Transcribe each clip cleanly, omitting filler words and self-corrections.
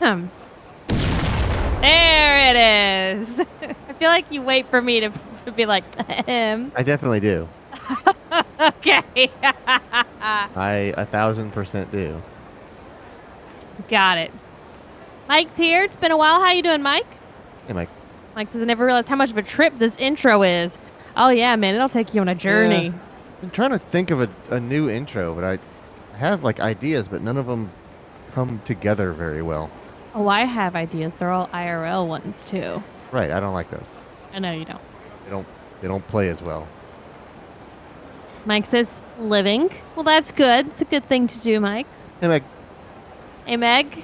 There it is. I feel like you wait for me to be like, I definitely do. Okay. I 1,000% do. Got it. Mike's here. It's been a while. How you doing, Mike? Hey, Mike. Mike says, I never realized how much of a trip this intro is. Oh, yeah, man. It'll take you on a journey. Yeah, I'm trying to think of a new intro, but I have like ideas, but none of them come together very well. Oh, I have ideas. They're all IRL ones, too. Right, I don't like those. I know you don't. They don't play as well. Mike says, living. Well, that's good. It's a good thing to do, Mike. Hey, Mike. Hey, Meg.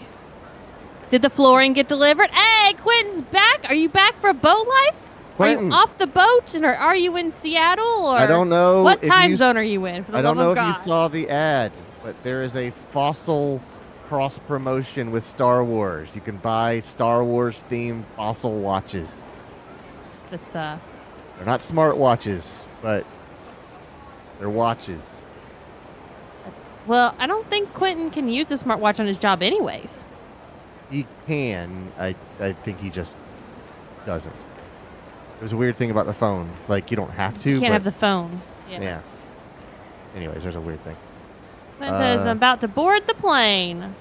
Did the flooring get delivered? Hey, Quentin's back. Are you back for boat life? Quentin. Are you off the boat, or are you in Seattle? Or I don't know. What time zone are you in? For the I don't love know of if God. you saw the ad, but there is a Fossil cross promotion with Star Wars. You can buy Star Wars themed Fossil watches. That's They're not smart watches, but they're watches. Well, I don't think Quentin can use a smartwatch on his job anyways. He can. I think he just doesn't. There's a weird thing about the phone. Like, you don't have to. You can't have the phone. Yeah. Anyways, there's a weird thing. Quentin says, I'm about to board the plane.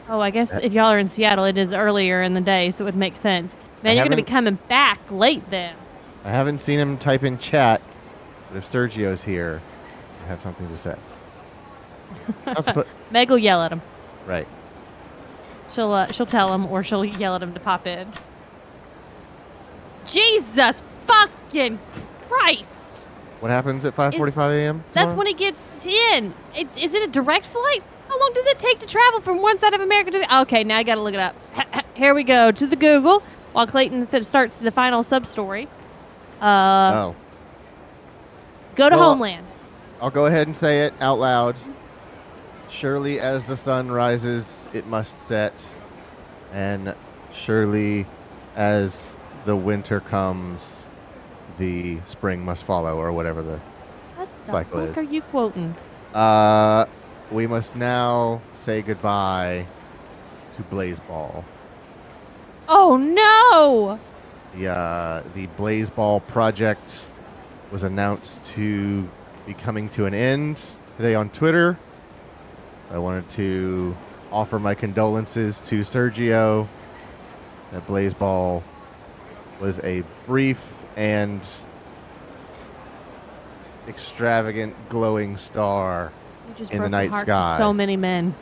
Oh, I guess if y'all are in Seattle, it is earlier in the day, so it would make sense. Man, you're going to be coming back late then. I haven't seen him type in chat, but if Sergio's here, I have something to say. Meg will yell at him. Right. She'll tell him, or she'll yell at him to pop in. Jesus fucking Christ! What happens at 5:45 a.m.? That's when it gets in. Is it a direct flight? How long does it take to travel from one side of America to the... Okay, now I gotta look it up. Here we go to the Google while Clayton starts the final sub-story. Go to Homeland. I'll go ahead and say it out loud. Surely as the sun rises, it must set. And surely as the winter comes, the spring must follow, or whatever the cycle is. What are you quoting? We must now say goodbye to Blazeball. Oh no! The Blazeball project was announced to be coming to an end today on Twitter. I wanted to offer my condolences to Sergio. That Blazeball was a brief and extravagant glowing star in the night sky. So many men.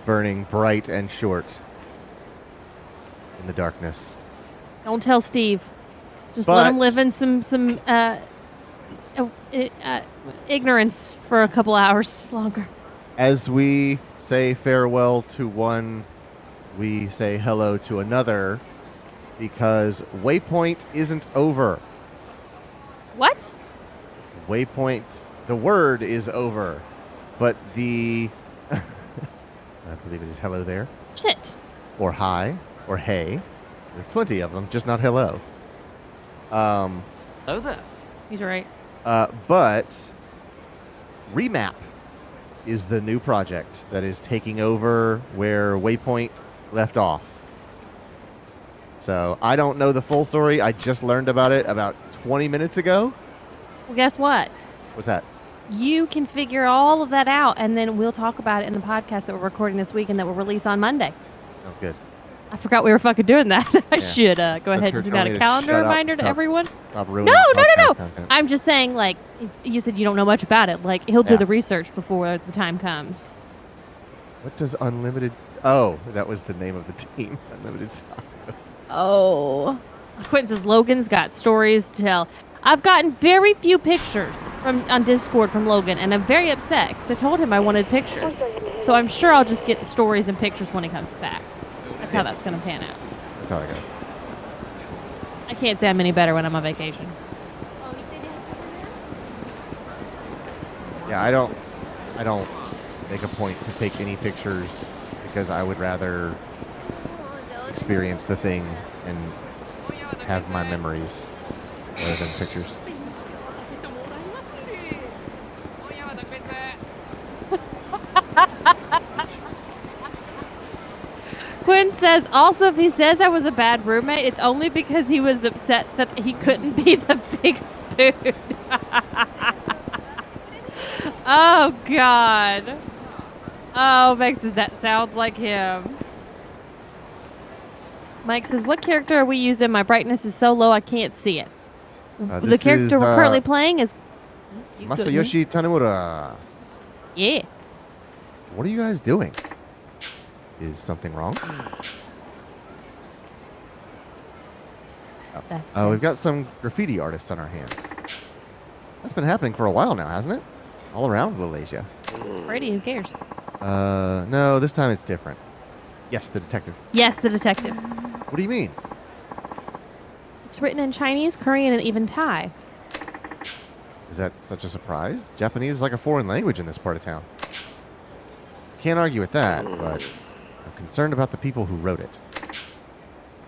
Burning bright and short in the darkness. Don't tell Steve. Just let him live in some ignorance for a couple hours longer. As we say farewell to one, we say hello to another, because Waypoint isn't over. What? Waypoint, the word is over, but the I believe it is hello there. Shit. Or hi, or hey. There's plenty of them, just not hello. Hello there. He's right. But Remap is the new project that is taking over where Waypoint left off. So I don't know the full story. I just learned about it about 20 minutes ago. Well, guess what? What's that? You can figure all of that out, and then we'll talk about it in the podcast that we're recording this week and that will release on Monday. Sounds good. I forgot we were fucking doing that. I should go ahead and send out a calendar reminder to everyone. No. I'm just saying, like, if you said you don't know much about it. Like, he'll do the research before the time comes. What does Unlimited... Oh, that was the name of the team. Unlimited Taco. Oh. Quentin says Logan's got stories to tell. I've gotten very few pictures on Discord from Logan, and I'm very upset because I told him I wanted pictures. So I'm sure I'll just get the stories and pictures when he comes back. That's how that's going to pan out. That's how it goes. I can't say I'm any better when I'm on vacation. Yeah, I don't make a point to take any pictures because I would rather experience the thing and have my memories rather than pictures. Quinn says, also, if he says I was a bad roommate, it's only because he was upset that he couldn't be the big spoon. Oh, God. Oh, Meg says, that sounds like him. Mike says, what character are we using? My brightness is so low I can't see it. The This character is, we're currently playing is... Masayoshi Tanemura. Yeah. What are you guys doing? Is something wrong? Oh, we've got some graffiti artists on our hands. That's been happening for a while now, hasn't it? All around Little Asia. It's pretty. Who cares? No, this time it's different. Yes, the detective. Yes, the detective. What do you mean? It's written in Chinese, Korean, and even Thai. Is that such a surprise? Japanese is like a foreign language in this part of town. Can't argue with that, but I'm concerned about the people who wrote it.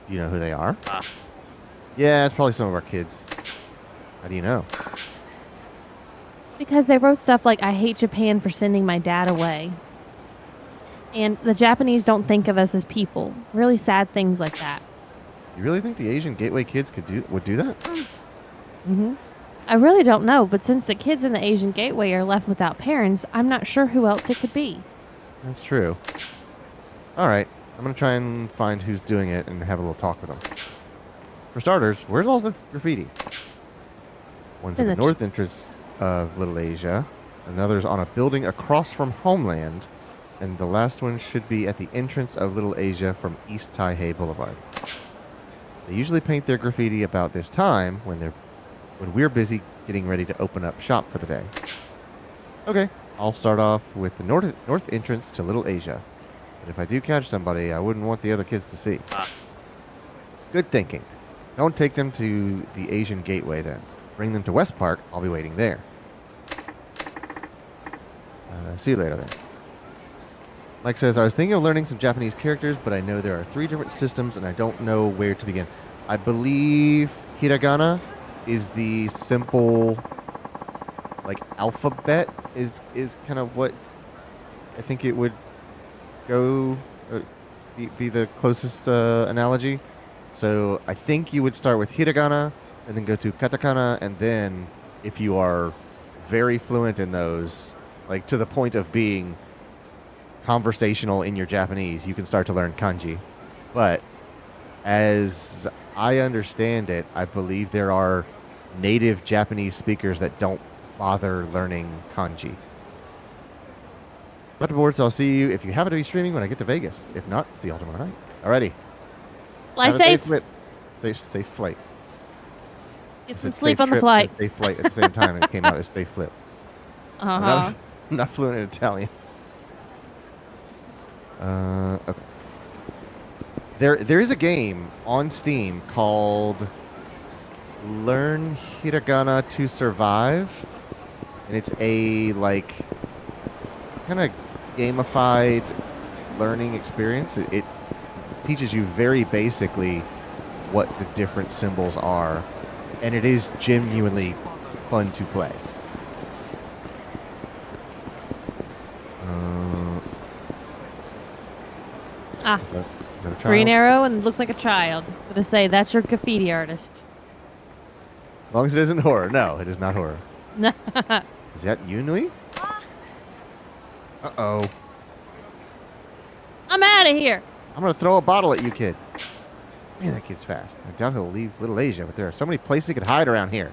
Do you know who they are? Yeah, it's probably some of our kids. How do you know? Because they wrote stuff like, I hate Japan for sending my dad away. And the Japanese don't think of us as people. Really sad things like that. You really think the Asian Gateway kids would do that? Mm-hmm. I really don't know, but since the kids in the Asian Gateway are left without parents, I'm not sure who else it could be. That's true. All right. I'm going to try and find who's doing it and have a little talk with them. For starters, where's all this graffiti? One's in the north entrance of Little Asia. Another's on a building across from Homeland. And the last one should be at the entrance of Little Asia from East Taihei Boulevard. They usually paint their graffiti about this time when we're busy getting ready to open up shop for the day. Okay, I'll start off with the north entrance to Little Asia. But if I do catch somebody, I wouldn't want the other kids to see. Good thinking. Don't take them to the Asian Gateway then. Bring them to West Park. I'll be waiting there. See you later then. Mike says, I was thinking of learning some Japanese characters, but I know there are 3 different systems and I don't know where to begin. I believe hiragana is the simple, like, alphabet is kind of what I think it would go, be the closest analogy. So I think you would start with hiragana and then go to katakana, and then if you are very fluent in those, like to the point of being conversational in your Japanese, you can start to learn kanji. But as I understand it, I believe there are native Japanese speakers that don't bother learning kanji. But boards, I'll see you if you happen to be streaming when I get to Vegas. If not, see y'all tomorrow night. Alrighty. Fly safe. Safe flight. Get some sleep on the flight. Safe flight at the same time, and it came out as safe flip. Uh-huh. I'm not fluent in Italian. Okay. There is a game on Steam called Learn Hiragana to Survive, and it's a like kind of gamified learning experience. It teaches you very basically what the different symbols are, and it is genuinely fun to play. Is that a child? Green arrow and looks like a child. I'm gonna say that's your graffiti artist. As long as it isn't horror. No, it is not horror. Is that you, Nui? Uh-oh. I'm out of here. I'm going to throw a bottle at you, kid. Man, that kid's fast. I doubt he'll leave Little Asia, but there are so many places he could hide around here.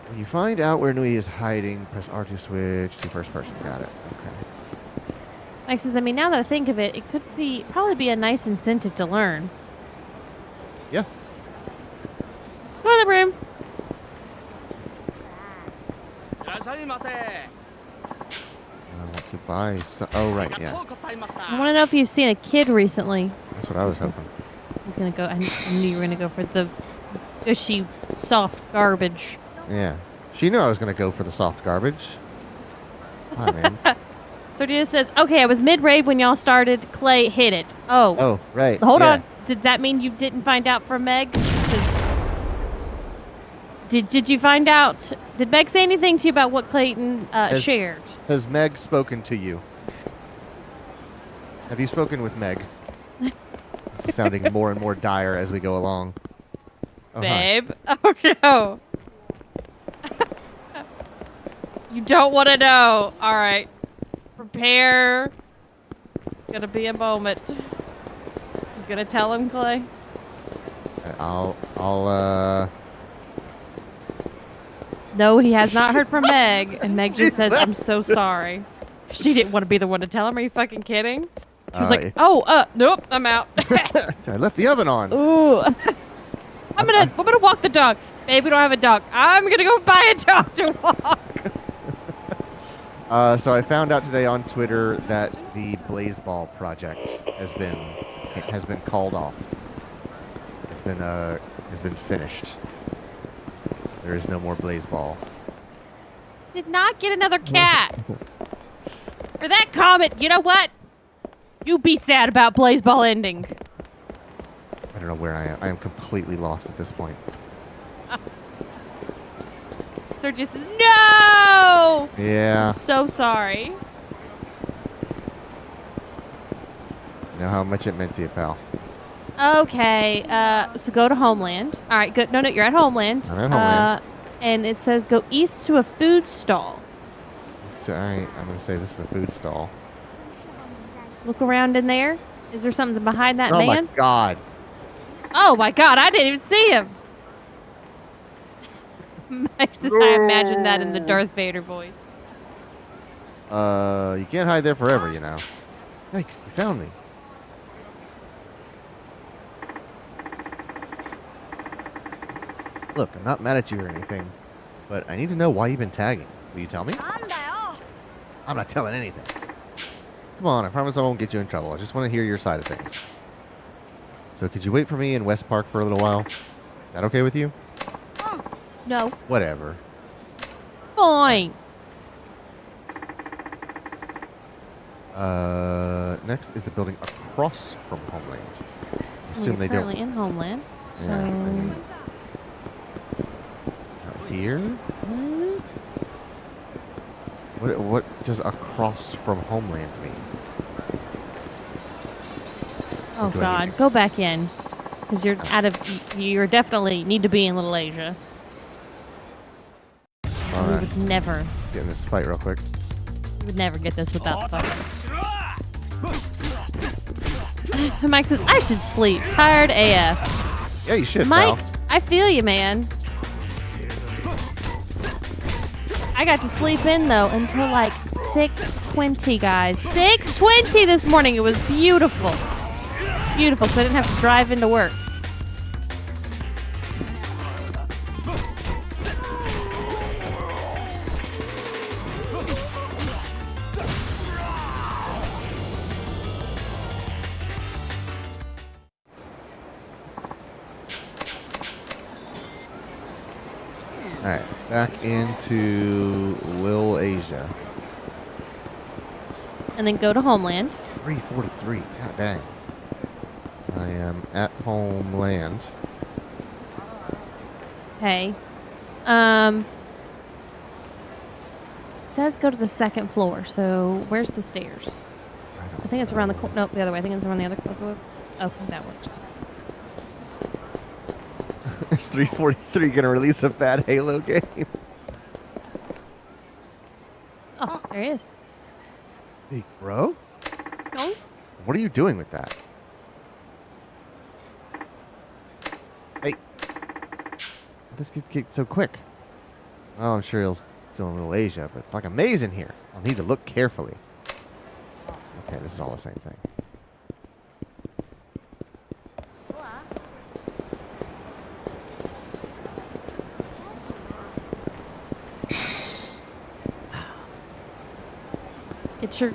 When you find out where Nui is hiding, press R to switch to first person. Got it. Okay. Mike says, I mean, now that I think of it, it could probably be a nice incentive to learn. Yeah. Toilet room. I want to buy some. Oh, right, yeah. I want to know if you've seen a kid recently. That's what I was hoping. He's going to go. I knew you were going to go for the gushy, soft garbage. Yeah. She knew I was going to go for the soft garbage. Hi, man. Sordita says, okay, I was mid-raid when y'all started. Clay hit it. Oh, right. Hold on. Did that mean you didn't find out from Meg? Did you find out? Did Meg say anything to you about what Clayton shared? Has Meg spoken to you? Have you spoken with Meg? This is sounding more and more dire as we go along. Oh, hi. Babe. Oh, no. You don't want to know. All right. Prepare. Gonna be a moment. You gonna tell him, Clay? No, he has not heard from Meg, and Meg just says, "I'm so sorry." She didn't want to be the one to tell him. Are you fucking kidding? She was like, "Oh, nope, I'm out." I left the oven on. Ooh. I'm gonna walk the dog. Babe, we don't have a dog. I'm gonna go buy a dog to walk. So I found out today on Twitter that the Blazeball project has been called off. Has been finished. There is no more Blazeball. Did not get another cat. For that comment, you know what? You be sad about Blazeball ending. I don't know where I am. I am completely lost at this point. Sir just says, no! Yeah. I'm so sorry. You know how much it meant to you, pal. Okay, so go to Homeland. All right, good. No, you're at Homeland. I'm at Homeland. And it says go east to a food stall. So, all right, I'm going to say this is a food stall. Look around in there. Is there something behind that man? man? Oh, my God. Oh, my God. I didn't even see him. Max says, I imagine that in the Darth Vader voice. You can't hide there forever, you know. Thanks, you found me. Look, I'm not mad at you or anything, but I need to know why you've been tagging. Will you tell me? I'm not telling anything. Come on, I promise I won't get you in trouble. I just want to hear your side of things. So could you wait for me in West Park for a little while? Is that okay with you? No. Whatever. Fine. Next is the building across from Homeland. I assume they currently don't. in Homeland. So Yeah, I mean, out here? What does across from Homeland mean? oh do I need God, go back in, because you're out of. You're definitely need to be in Little Asia. All We right, would never. get in this fight real quick. We would never get this without the fight. Mike says I should sleep. Tired AF. Yeah, you should, Mike, pal. I feel you, man. I got to sleep in though until like 6:20, guys. 6:20 this morning. It was beautiful. Beautiful, so I didn't have to drive into work. All right, back into Lil Asia. And then go to Homeland. 343. God dang. I am at Homeland. Okay. It says go to the second floor. So where's the stairs? I think it's around the corner. Nope, the other way. I think it's around the other corner. Okay, that works. Is 343 gonna release a bad Halo game? Oh, there he is. Hey, bro? No? What are you doing with that? Hey. This kid kicked so quick. Well, I'm sure he'll still in Little Asia, but it's like a maze in here. I'll need to look carefully. Okay, this is all the same thing.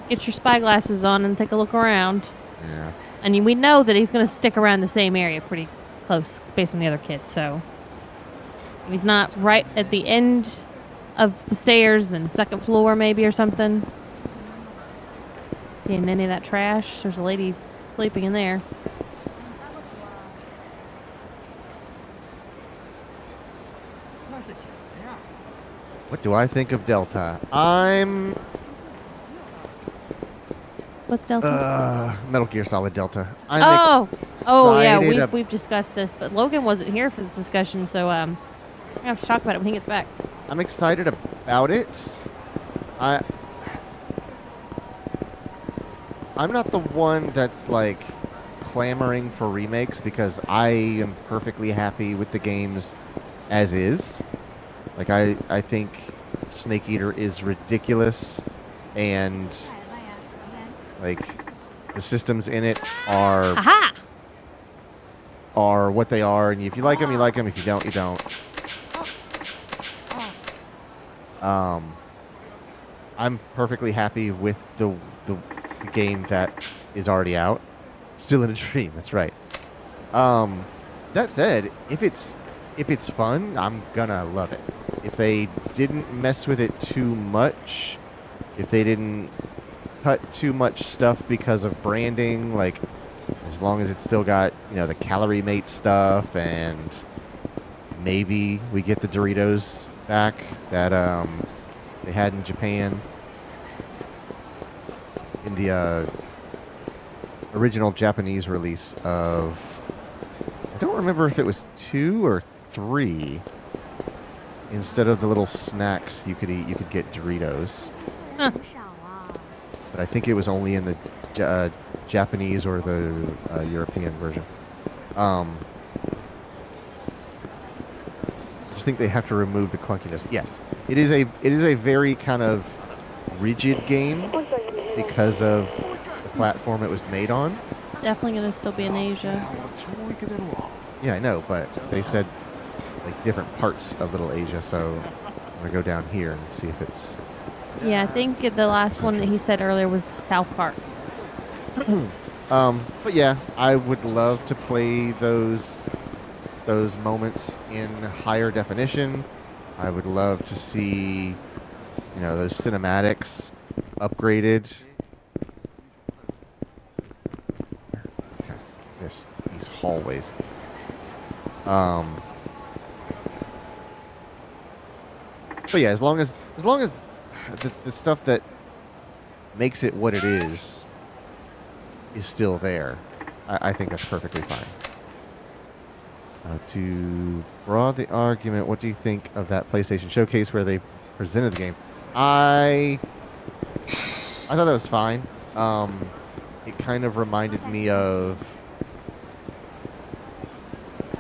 Get your spy glasses on and take a look around. Yeah. And we know that he's going to stick around the same area pretty close based on the other kids. So if he's not right at the end of the stairs, then second floor maybe or something. Seeing any of that trash? There's a lady sleeping in there. What do I think of Delta? I'm What's Delta? Metal Gear Solid Delta. Oh yeah, excited we've discussed this, but Logan wasn't here for this discussion, so I have to talk about it when he gets back. I'm excited about it. I'm not the one that's like clamoring for remakes because I am perfectly happy with the games as is. Like I think Snake Eater is ridiculous, and like the systems in it Aha! are what they are, and if you like them, you like them. If you don't, you don't. I'm perfectly happy with the game that is already out. Still in a dream. That's right. That said, if it's fun, I'm gonna love it. If they didn't mess with it too much, if they didn't cut too much stuff because of branding, like as long as it's still got, you know, the calorie mate stuff, and maybe we get the Doritos back that they had in Japan in the original Japanese release of, I don't remember if it was 2 or 3. Instead of the little snacks you could eat, you could get Doritos. Huh. But I think it was only in the Japanese or the European version. I just think they have to remove the clunkiness. Yes, it is a very kind of rigid game because of the platform it was made on. Definitely gonna still be in Asia. Yeah, I know, but they said like different parts of Little Asia, so I'm gonna go down here and see if it's. Yeah, I think the last one that he said earlier was South Park. But yeah, I would love to play those moments in higher definition. I would love to see, you know, those cinematics upgraded. Okay, these hallways. But yeah, as long as the stuff that makes it what it is still there, I think that's perfectly fine. To broaden the argument, what do you think of that PlayStation Showcase where they presented the game? I thought that was fine. It kind of reminded me of.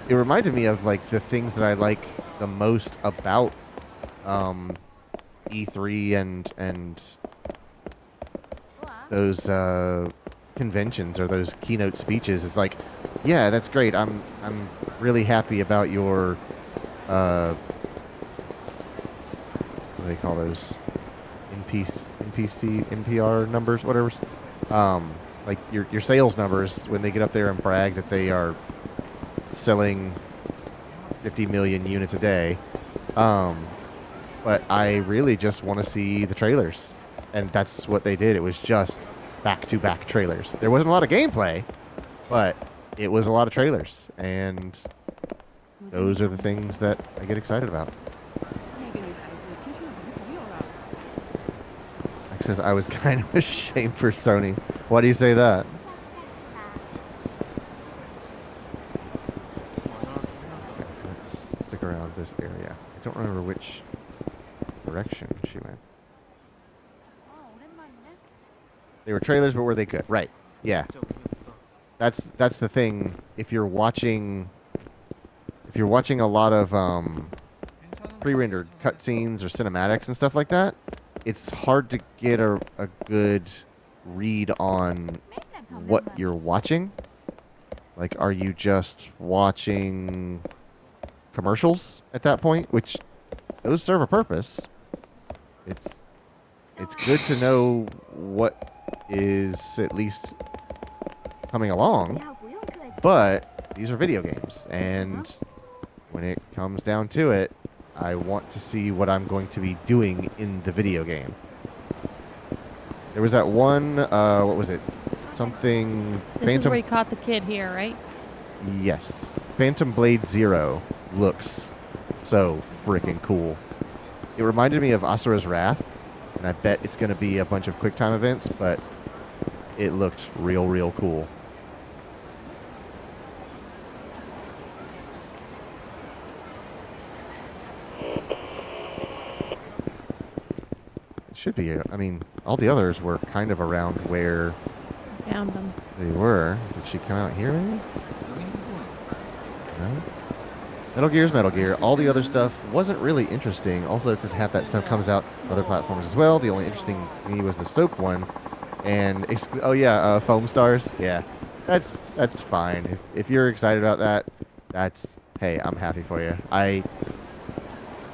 It reminded me of like the things that I like the most about E3 and those conventions or those keynote speeches. Is like, yeah, that's great. I'm really happy about your what do they call those? NPR numbers, whatever. Like your sales numbers when they get up there and brag that they are selling 50 million units a day. But I really just want to see the trailers. And that's what they did. It was just back-to-back trailers. There wasn't a lot of gameplay, but it was a lot of trailers. And those are the things that I get excited about. Max says, I was kind of ashamed for Sony. Why do you say that? Okay, let's stick around this area. I don't remember which direction she went. They were trailers, but were they good? Right. Yeah. That's the thing. If you're watching a lot of pre-rendered cutscenes or cinematics and stuff like that, it's hard to get a good read on what you're watching. Like, are you just watching commercials at that point? Which those serve a purpose. It's good to know what is at least coming along, but these are video games, and when it comes down to it, I want to see what I'm going to be doing in the video game. There was that one, what was it? Something... This is where you caught the kid here, right? Yes. Phantom Blade Zero looks so freaking cool. It reminded me of Asura's Wrath, and I bet it's going to be a bunch of QuickTime events, but it looked real cool. It should be. I mean, all the others were kind of around where Found them. they were. Did she come out here, maybe? No? Metal Gear's Metal Gear. All the other stuff wasn't really interesting. Also, because half that stuff comes out on other platforms as well. The only interesting to me was the soap one. And, oh yeah, Foam Stars. Yeah, that's fine. If you're excited about that, hey, I'm happy for you.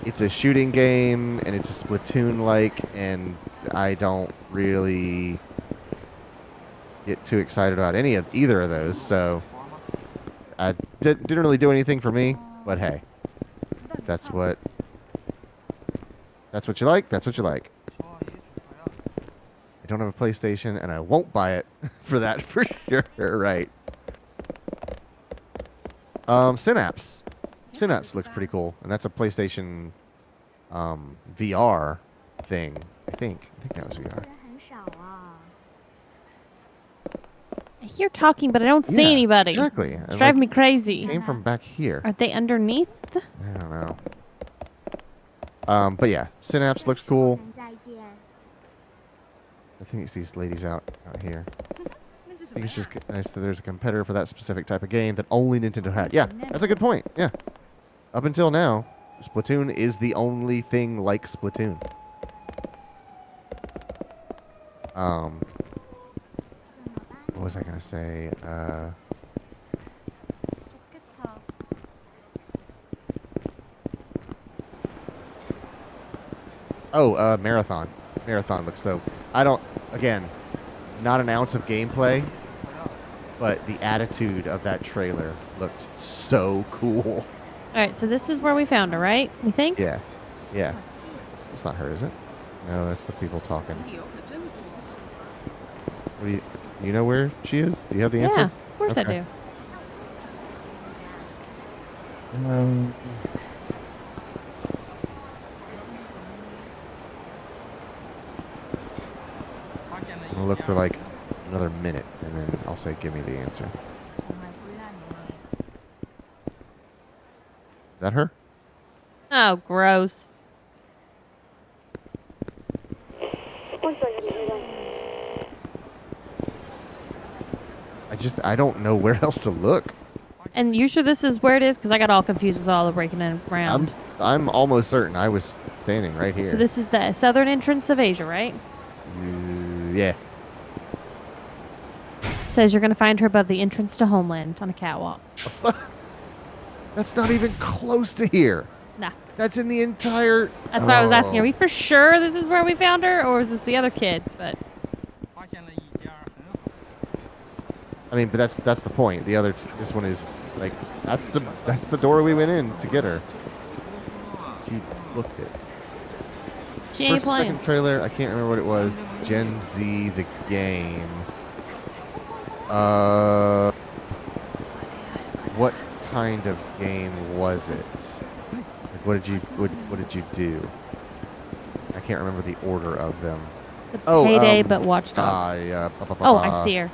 It's a shooting game, and it's a Splatoon-like, and I don't really get too excited about either of those, so I didn't really do anything for me. But hey, that's what you like. That's what you like. I don't have a PlayStation, and I won't buy it for that for sure. Right. Synapse. Synapse looks pretty cool, and that's a PlayStation VR thing. I think that was VR. I hear talking, but I don't see anybody. Exactly. It's driving me crazy. Came from back here. Are they underneath? I don't know. But yeah, Synapse looks cool. I think it's these ladies out here. I think it's just nice that there's a competitor for that specific type of game that only Nintendo had. Yeah, that's a good point. Yeah. Up until now, Splatoon is the only thing like Splatoon. What was I gonna say? Marathon. Marathon looks so... Again, not an ounce of gameplay, but the attitude of that trailer looked so cool. All right, so this is where we found her, right? We think? Yeah. Yeah. It's not her, is it? No, that's the people talking. What do you know where she is? Do you have the answer? Yeah, of course I do. I'm gonna look for like another minute, and then I'll say, give me the answer. Is that her? Oh, gross. I don't know where else to look. And you sure this is where it is? Because I got all confused with all the breaking around. I'm almost certain I was standing right here. So this is the southern entrance of Asia, right? Yeah. Says you're going to find her above the entrance to Homeland on a catwalk. That's not even close to here. Nah. That's in the entire... That's why I was asking, are we for sure this is where we found her? Or is this the other kid? But I mean, but that's the point. This one is like that's the door we went in to get her. She booked it. She ain't First and playing. second trailer, I can't remember what it was. Gen Z the game. What kind of game was it? Like, what did you do? I can't remember the order of them. The Payday, but Watch Dogs. Yeah. Oh, I see her.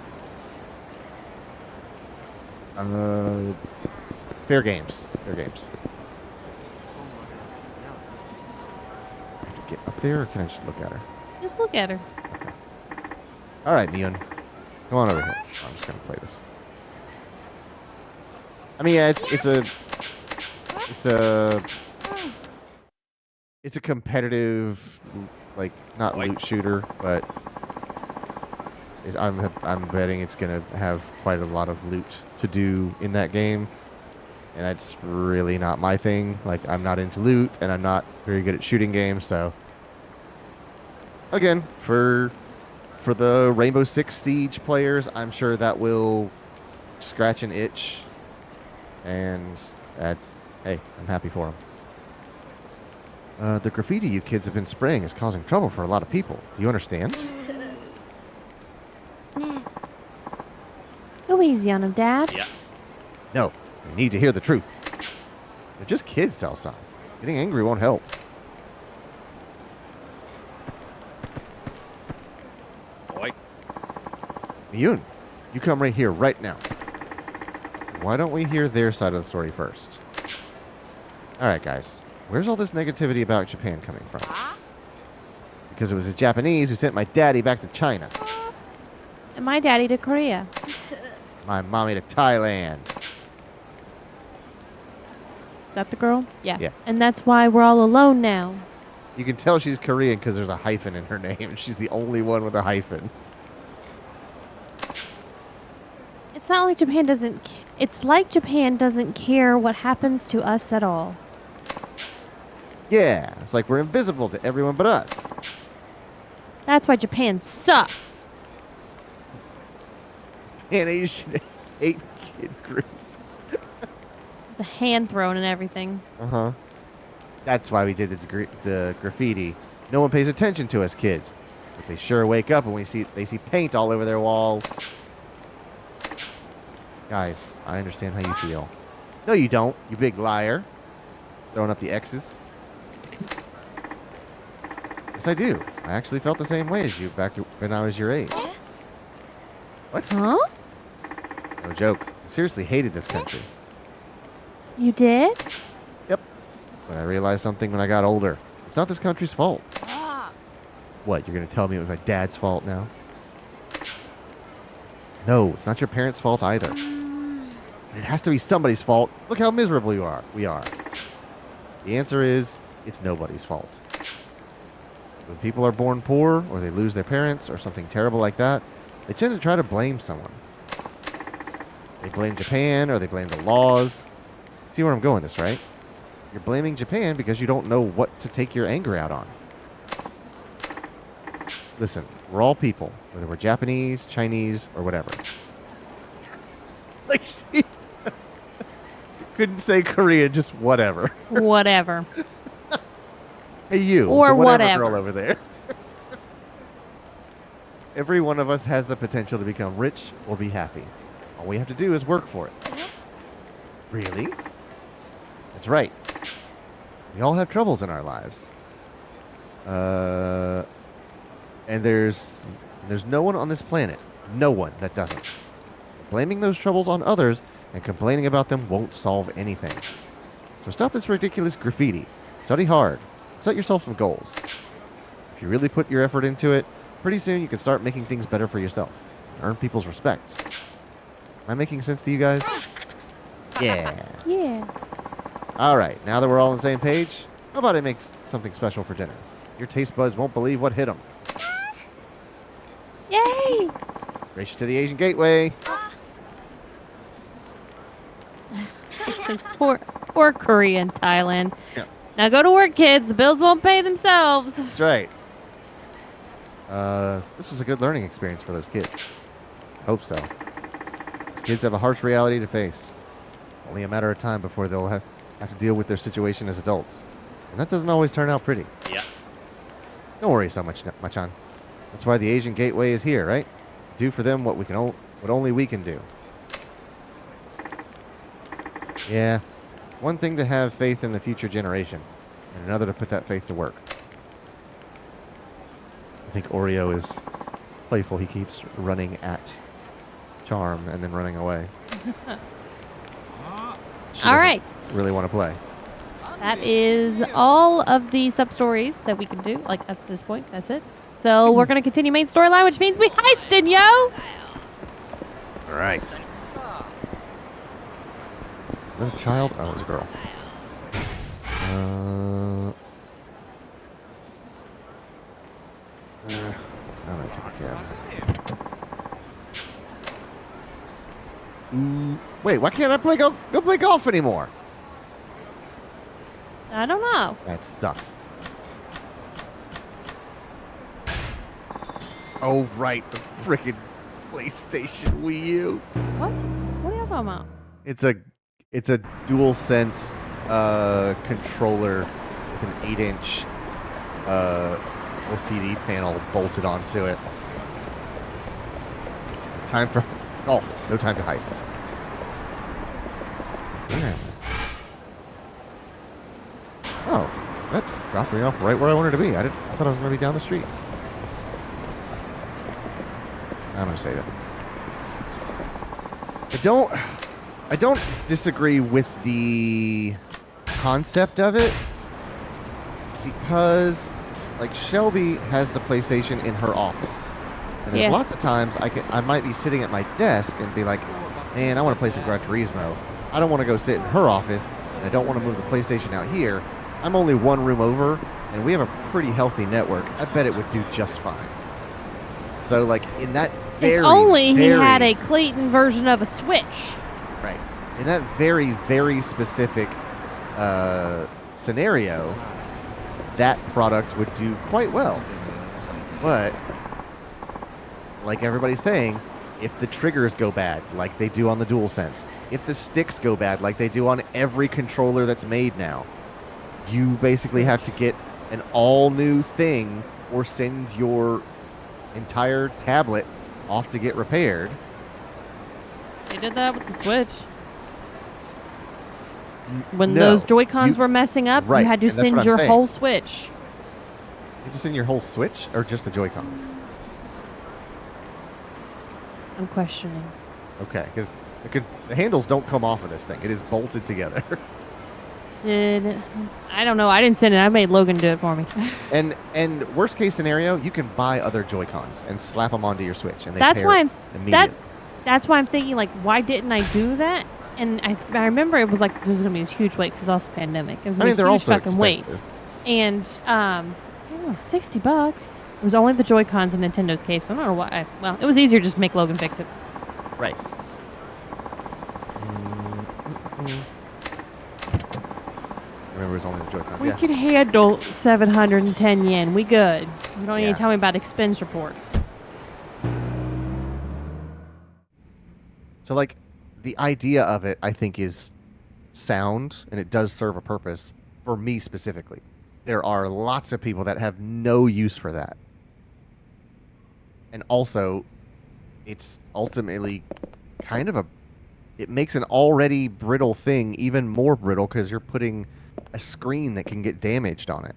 Fair Games. Fair Games. I have to get up there, or can I just look at her? Just look at her. Okay. All right, Mion. Come on over here. Oh, I'm just gonna play this. I mean, yeah, it's a competitive, like, not loot shooter, but I'm betting it's gonna have quite a lot of loot to do in that game, and that's really not my thing. Like, I'm not into loot, and I'm not very good at shooting games, so again, for the Rainbow Six Siege players, I'm sure that will scratch an itch, and hey, I'm happy for them. The graffiti you kids have been spraying is causing trouble for a lot of people. Do you understand? Go easy on him, Dad. Yeah. No, you need to hear the truth. They're just kids, Elsa. Getting angry won't help. Boy. Miyun, you come right here, right now. Why don't we hear their side of the story first? All right, guys. Where's all this negativity about Japan coming from? Because it was the Japanese who sent my daddy back to China. And my daddy to Korea. My mommy to Thailand. Is that the girl? Yeah. Yeah. And that's why we're all alone now. You can tell she's Korean because there's a hyphen in her name. She's the only one with a hyphen. It's not like Japan doesn't... It's like Japan doesn't care what happens to us at all. Yeah, it's like we're invisible to everyone but us. That's why Japan sucks. An Asian 8-kid group. The hand thrown and everything. Uh-huh. That's why we did the graffiti. No one pays attention to us kids. But they sure wake up when they see paint all over their walls. Guys, I understand how you feel. No, you don't, you big liar. Throwing up the X's. Yes, I do. I actually felt the same way as you back when I was your age. What? Huh? No joke. I seriously hated this country. You did? Yep. But I realized something when I got older. It's not this country's fault. What, you're going to tell me it was my dad's fault now? No, it's not your parents' fault either. It has to be somebody's fault. Look how miserable we are. The answer is, it's nobody's fault. When people are born poor, or they lose their parents, or something terrible like that, they tend to try to blame someone. They blame Japan, or they blame the laws. See where I'm going with this, right? You're blaming Japan because you don't know what to take your anger out on. Listen, we're all people, whether we're Japanese, Chinese, or whatever. Like she couldn't say Korean, just whatever. Whatever. Hey, you. Or the whatever whatever. girl over there. Every one of us has the potential to become rich or be happy. All we have to do is work for it. Really? That's right. We all have troubles in our lives. And there's no one on this planet, no one that doesn't. Blaming those troubles on others and complaining about them won't solve anything. So stop this ridiculous graffiti. Study hard. Set yourself some goals. If you really put your effort into it, pretty soon you can start making things better for yourself. Earn people's respect. Am I making sense to you guys? Yeah. Yeah. All right, now that we're all on the same page, how about I make something special for dinner? Your taste buds won't believe what hit them. Yay! Race you to the Asian Gateway. This is poor Korea and Thailand. Yeah. Now go to work, kids. The bills won't pay themselves. That's right. This was a good learning experience for those kids. Hope so. These kids have a harsh reality to face. Only a matter of time before they'll have to deal with their situation as adults. And that doesn't always turn out pretty. Yeah. Don't worry so much, Machan. That's why the Asian Gateway is here, right? Do for them what only we can do. Yeah. One thing to have faith in the future generation, and another to put that faith to work. I think Oreo is playful. He keeps running at Charm and then running away. She All doesn't right. really want to play. That is all of the sub-stories that we can do. Like, at this point, that's it. So we're going to continue main storyline, which means we heisted, yo! All right. Is that a child? Oh, it was a girl. How do I talk? Yeah. Wait, why can't I go play golf anymore? I don't know. That sucks. Oh, right, the frickin' PlayStation Wii U. What? What are y'all talking about? It's a dual sense controller with an 8-inch LCD panel bolted onto it. It's time for golf. No time to heist. Yeah. Oh, that dropped me off right where I wanted to be. I thought I was going to be down the street. I'm going to save it. I don't disagree with the concept of it because like Shelby has the PlayStation in her office. And there's Yeah. lots of times I might be sitting at my desk and be like, man, I want to play some Gran Turismo. I don't want to go sit in her office, and I don't want to move the PlayStation out here. I'm only one room over, and we have a pretty healthy network. I bet it would do just fine. So, like, in that very, If only he had very- a Clayton version of a Switch. Right. In that very, very specific scenario, that product would do quite well. But, like everybody's saying, if the triggers go bad, like they do on the DualSense, if the sticks go bad, like they do on every controller that's made now, you basically have to get an all-new thing or send your entire tablet off to get repaired. They did that with the Switch. When No, those Joy-Cons you- were messing up, right, you had to and that's what send I'm your saying. whole Switch. You just send your whole Switch or just the Joy-Cons? I'm questioning. Okay, because the handles don't come off of this thing. It is bolted together. I don't know. I didn't send it. I made Logan do it for me. And worst case scenario, you can buy other Joy-Cons and slap them onto your Switch, and they That's pair why I'm immediately. That's why I'm thinking, like, why didn't I do that? And I remember it was like there was gonna be this huge wait because it's also pandemic. It was I gonna mean, be they're a huge also fucking wait. expensive. And I don't know, $60. It was only the Joy-Cons and Nintendo's case. I don't know why. Well, it was easier just to make Logan fix it. Right. Remember, it was only the Joy-Cons. We Yeah. can handle 710 yen. We good. You don't need Yeah. to tell me about expense reports. So, like, the idea of it, I think, is sound, and it does serve a purpose for me specifically. There are lots of people that have no use for that. And also, it's ultimately kind of it makes an already brittle thing even more brittle because you're putting a screen that can get damaged on it.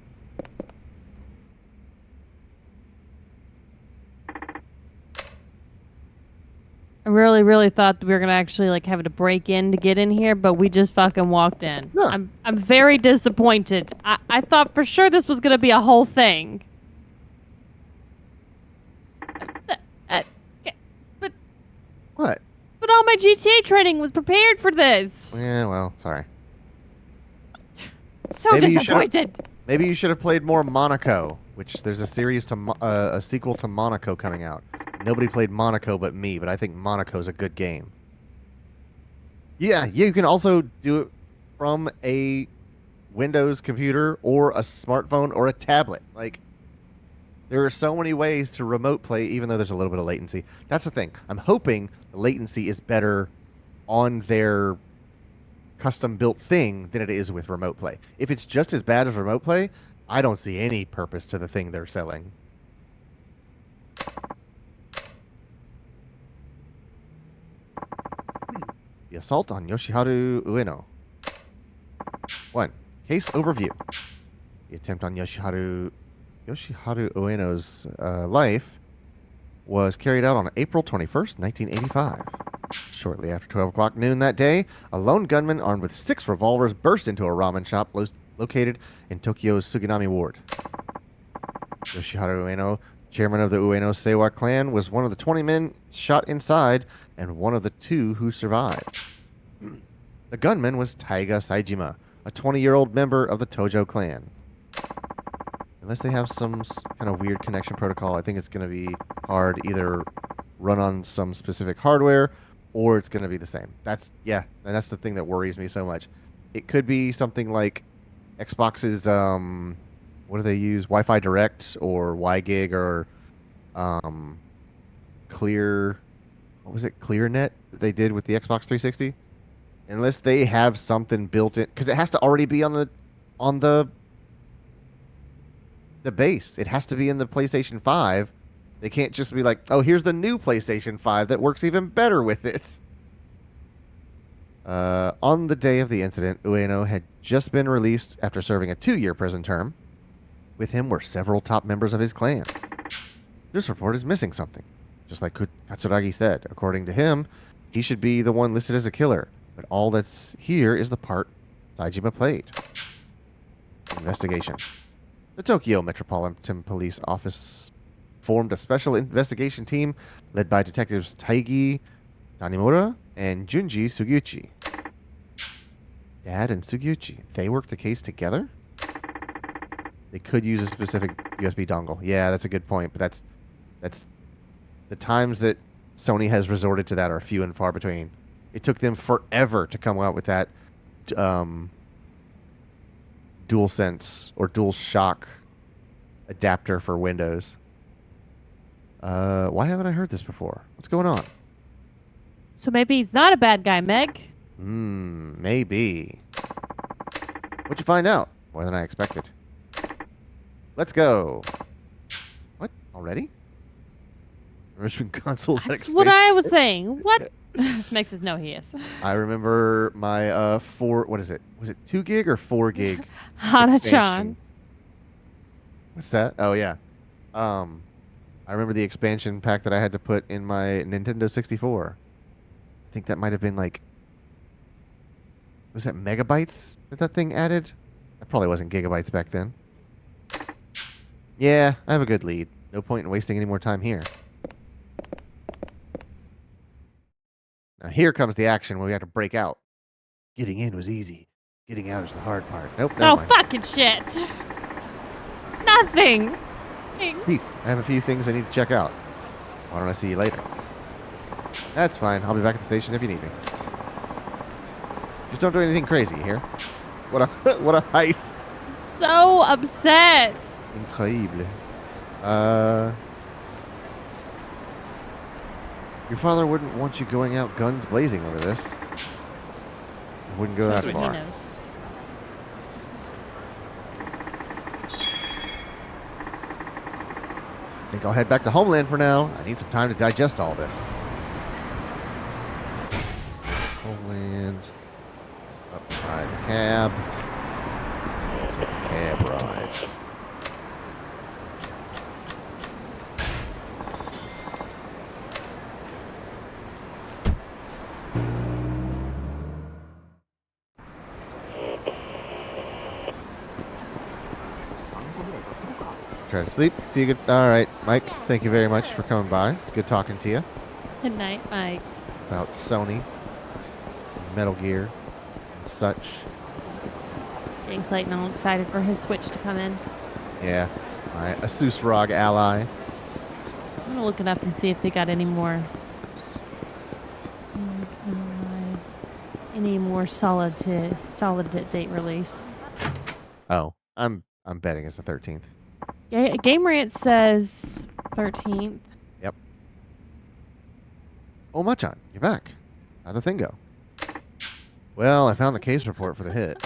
I really, really thought that we were gonna actually like have to break in to get in here, but we just fucking walked in. Yeah. I'm very disappointed. I thought for sure this was gonna be a whole thing. But What? but all my GTA training was prepared for this. Yeah, well, sorry. So Maybe you should've- disappointed. Maybe you should have played more Monaco, which there's a series to a sequel to Monaco coming out. Nobody played Monaco but me, but I think Monaco's a good game. Yeah, you can also do it from a Windows computer or a smartphone or a tablet. Like, there are so many ways to remote play, even though there's a little bit of latency. That's the thing. I'm hoping the latency is better on their custom-built thing than it is with remote play. If it's just as bad as remote play, I don't see any purpose to the thing they're selling. The assault on Yoshiharu Ueno. 1. Case overview. The attempt on Yoshiharu Ueno's life was carried out on April 21st, 1985. Shortly after 12 o'clock noon that day, a lone gunman armed with 6 revolvers burst into a ramen shop located in Tokyo's Suginami ward. Yoshiharu Ueno, chairman of the Ueno Seiwa clan, was one of the 20 men shot inside and one of the 2 who survived. The gunman was Taiga Saijima, a 20-year-old member of the Tojo clan. Unless they have some kind of weird connection protocol, I think it's going to be hard to either run on some specific hardware or it's going to be the same. And that's the thing that worries me so much. It could be something like Xbox's, what do they use? Wi-Fi Direct or WiGig or ClearNet that they did with the Xbox 360? Unless they have something built in, because it has to already be on the base. It has to be in the PlayStation 5. They can't just be like, oh, here's the new PlayStation 5 that works even better with it. On the day of the incident, Ueno had just been released after serving a 2-year prison term. With him were several top members of his clan. This report is missing something, just like Katsuragi said. According to him, He should be the one listed as a killer. But all that's here is the part Saejima played. Investigation. The Tokyo Metropolitan Police Office formed a special investigation team led by detectives Taigi Tanimura and Junji Sugiuchi. Dad and Sugiuchi, they worked the case together? They could use a specific USB dongle. Yeah, that's a good point, but that's the times that Sony has resorted to that are few and far between. It took them forever to come out with that DualSense or DualShock adapter for Windows. Why haven't I heard this before? What's going on? So maybe he's not a bad guy, Meg. Maybe. What'd you find out? More than I expected. Let's go. What? Already? Mission consoles. That's what I was saying. What? Meg says no, he is. I remember my what is it? Was it 2 gig or 4 gig? Hana-chan. expansion? What's that? Oh yeah. I remember the expansion pack that I had to put in my Nintendo 64. I think that might have been like, was that megabytes that thing added? That probably wasn't gigabytes back then. Yeah, I have a good lead. No point in wasting any more time here. Now here comes the action when we have to break out. Getting in was easy. Getting out is the hard part. Nope, never mind. Fucking shit. Nothing. Thief, I have a few things I need to check out. Why don't I see you later? That's fine. I'll be back at the station if you need me. Just don't do anything crazy here. What a what a heist. So upset. Incroyable. Your father wouldn't want you going out guns blazing over this. Wouldn't go that He far. knows. I think I'll head back to Homeland for now. I need some time to digest all this. Homeland. Is up by the cab. Take a cab ride. Try to sleep. See you good. All right, Mike. Thank you very much for coming by. It's good talking to you Good night, Mike. about Sony, Metal Gear, and such. Getting Clayton all excited for his Switch to come in. Yeah, my Asus ROG ally. I'm gonna look it up and see if they got any more. Any more solid date release. Oh, I'm betting it's the 13th. Game Rant says 13th. Yep. Oh, Machan, you're back. How'd the thing go? Well, I found the case report for the hit.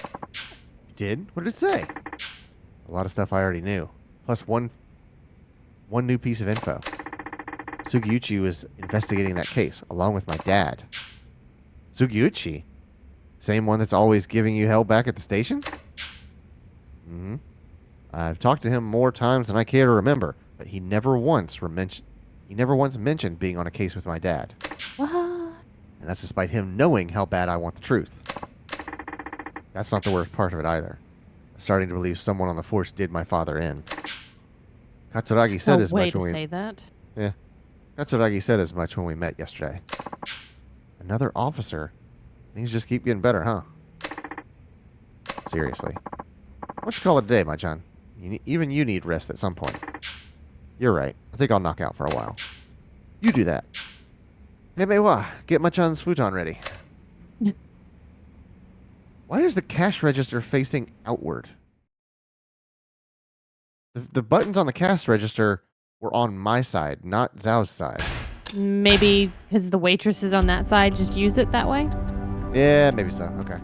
You did? What did it say? A lot of stuff I already knew. Plus one new piece of info. Sugiuchi was investigating that case, along with my dad. Sugiuchi? Same one that's always giving you hell back at the station? Mm-hmm. I've talked to him more times than I care to remember, but he never once mentioned being on a case with my dad. What? And that's despite him knowing how bad I want the truth. That's not the worst part of it either. I'm starting to believe someone on the force did my father in. Katsuragi said as way much to when we say that. Yeah. Katsuragi said as much when we met yesterday. Another officer. Things just keep getting better, huh? Seriously. Why don't you call it a day, my John? Even you need rest at some point. You're right. I think I'll knock out for a while. You do that. Hey, Meiwa, get Machan's futon ready. Why is the cash register facing outward? The buttons on the cash register were on my side, not Zhao's side. Maybe because the waitress is on that side, just use it that way? Yeah, maybe so. Okay.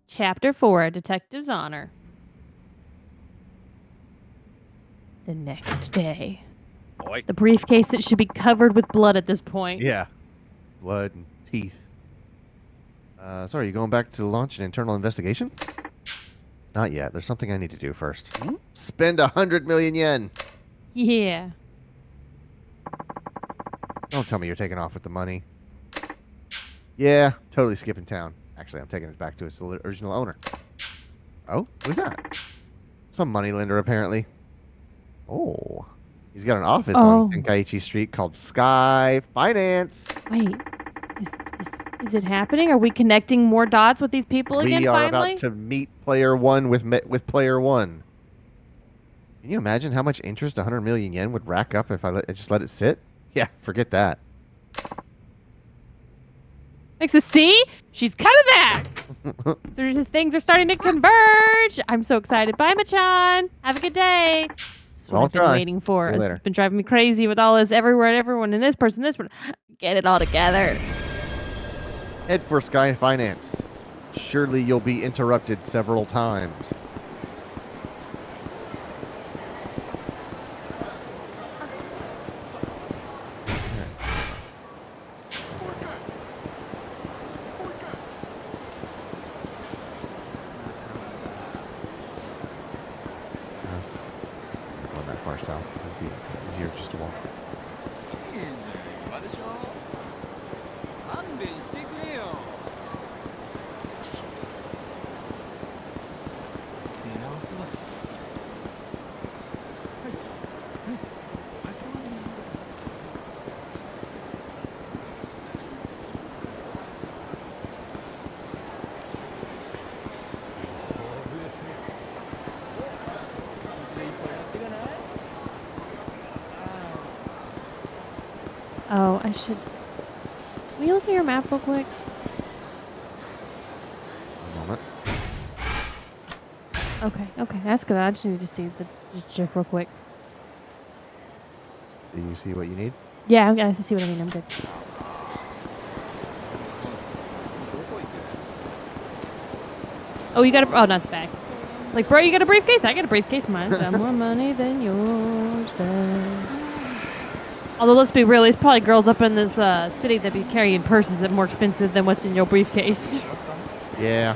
Chapter 4, Detective's Honor. The next day. Boy. The briefcase that should be covered with blood at this point. Yeah. Blood and teeth. Sorry, you going back to launch an internal investigation? Not yet. There's something I need to do first. Spend 100 million yen. Yeah. Don't tell me you're taking off with the money. Yeah, totally skipping town. Actually, I'm taking it back to its original owner. Oh, who's that? Some moneylender, apparently. Oh, he's got an office on Oh. Tenkaichi Street called Sky Finance. Wait, is, is, is it happening? Are we connecting more dots with these people again, We are finally? about to meet player one with player one. Can you imagine how much interest 100 million yen would rack up if I just let it sit? Yeah, forget that. Makes us see she's coming back. So just things are starting to converge. I'm so excited. Bye, Machan. Have a good day. This is what I'll I've been try. waiting for. See you This later. has been driving me crazy with all this everywhere, everyone, and this person, this one. Get it all together. Head for Sky Finance. Surely you'll be interrupted several times. Going that far south, it'd be easier just to walk. Oh, I should. Will you look at your map real quick? A moment. Okay, that's good. I just need to see the GIF real quick. Do you see what you need? Yeah, I see what I mean. I'm good. Oh, you got a. Oh, no, it's back. Like, bro, you got a briefcase? I got a briefcase. Mine's got more money than yours does. Although, let's be real, there's probably girls up in this city that be carrying purses that are more expensive than what's in your briefcase. Yeah.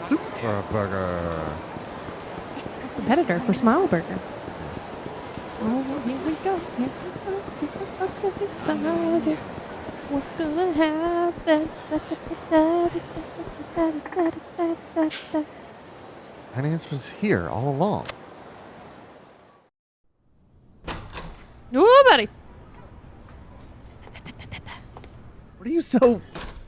Super Burger. Competitor for Smile Burger. Oh, here we go. Here we go. Super Burger excited. What's gonna happen? Finance was here all along. Oh, buddy. What are you so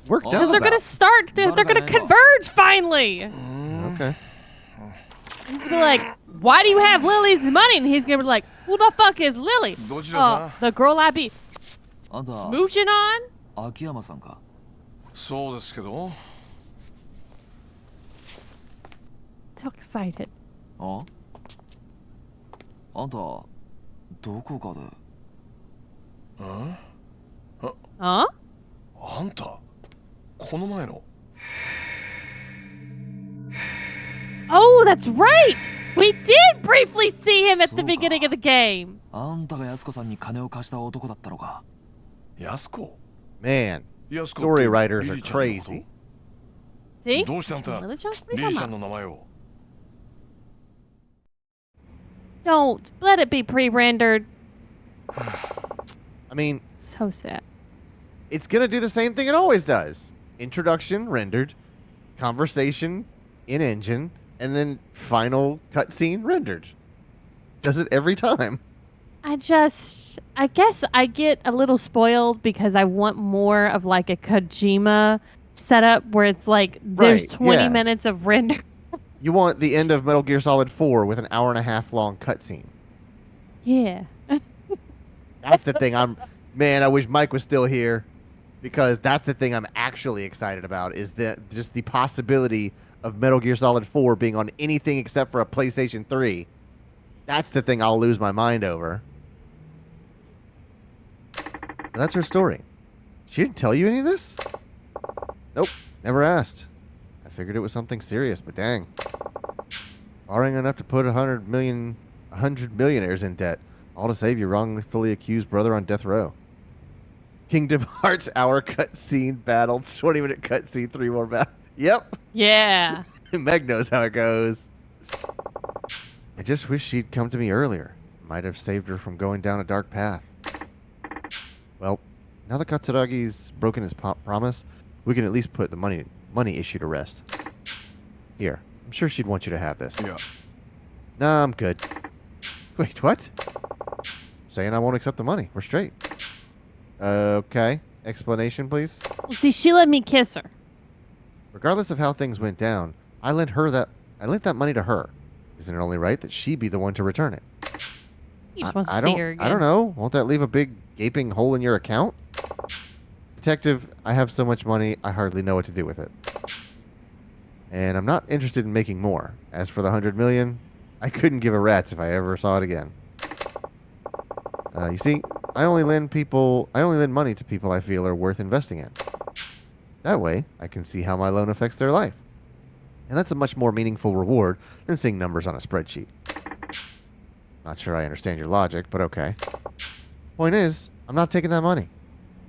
worked up Because they're about? gonna start. They're gonna converge finally. Okay. He's gonna be like, "Why do you have Lily's money?" And he's gonna be like, "Who the fuck is Lily? The girl I be smooching on." 秋山さんか。そうですけど。 So excited. あんたどこかで。Huh? あんたこの前の。 Oh, that's right. We did briefly see him at the beginning of the game. あんたが安子さんに金を貸した男だったのか。安子 Man, 安子 story って writers リ are リちゃんのこと crazy. See? どうしてあんた Lily Chan? What are you リ talking リちゃん about? の名前を。 Don't let it be pre-rendered. I mean, So sad. it's gonna do the same thing it always does. Introduction rendered, conversation in engine, and then final cutscene rendered. Does it every time. I guess I get a little spoiled because I want more of like a Kojima setup where it's like there's Right, 20 yeah. minutes of render. You want the end of Metal Gear Solid 4 with an hour-and-a-half long cutscene. Yeah. That's the thing man, I wish Mike was still here, because that's the thing I'm actually excited about, is that just the possibility of Metal Gear Solid 4 being on anything except for a PlayStation 3. That's the thing I'll lose my mind over. But that's her story. She didn't tell you any of this? Nope, never asked. I figured it was something serious, but dang. Borrowing enough to put 100 millionaires in debt, all to save your wrongfully accused brother on death row. Kingdom Hearts hour cutscene battle, 20-minute cutscene, 3 more battle. Yep. Yeah. Meg knows how it goes. I just wish she'd come to me earlier. Might have saved her from going down a dark path. Well, Now that Katsuragi's broken his promise, we can at least put the money issue to rest. Here, I'm sure she'd want you to have this. Yeah. Nah, I'm good. Wait, what? Saying I won't accept the money. We're straight. Okay. Explanation, please. Well, see, she let me kiss her. Regardless of how things went down, I lent that money to her. Isn't it only right that she be the one to return it? He just wants to I see don't, her again. I don't know. Won't that leave a big gaping hole in your account? Detective, I have so much money, I hardly know what to do with it. And I'm not interested in making more. As for the 100 million, I couldn't give a rat's if I ever saw it again. You see, I only lend money to people I feel are worth investing in. That way, I can see how my loan affects their life. And that's a much more meaningful reward than seeing numbers on a spreadsheet. Not sure I understand your logic, but okay. Point is, I'm not taking that money.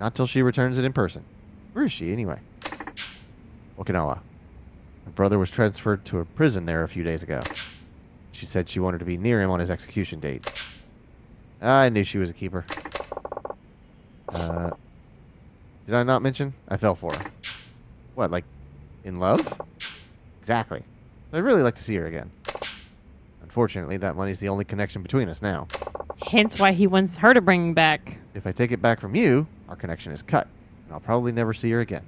Not till she returns it in person. Where is she, anyway? Okinawa. Her brother was transferred to a prison there a few days ago. She said she wanted to be near him on his execution date. I knew she was a keeper. Did I not mention? I fell for her. What, like, in love? Exactly. I'd really like to see her again. Unfortunately, that money's the only connection between us now. Hence why he wants her to bring him back. If I take it back from you, our connection is cut, and I'll probably never see her again.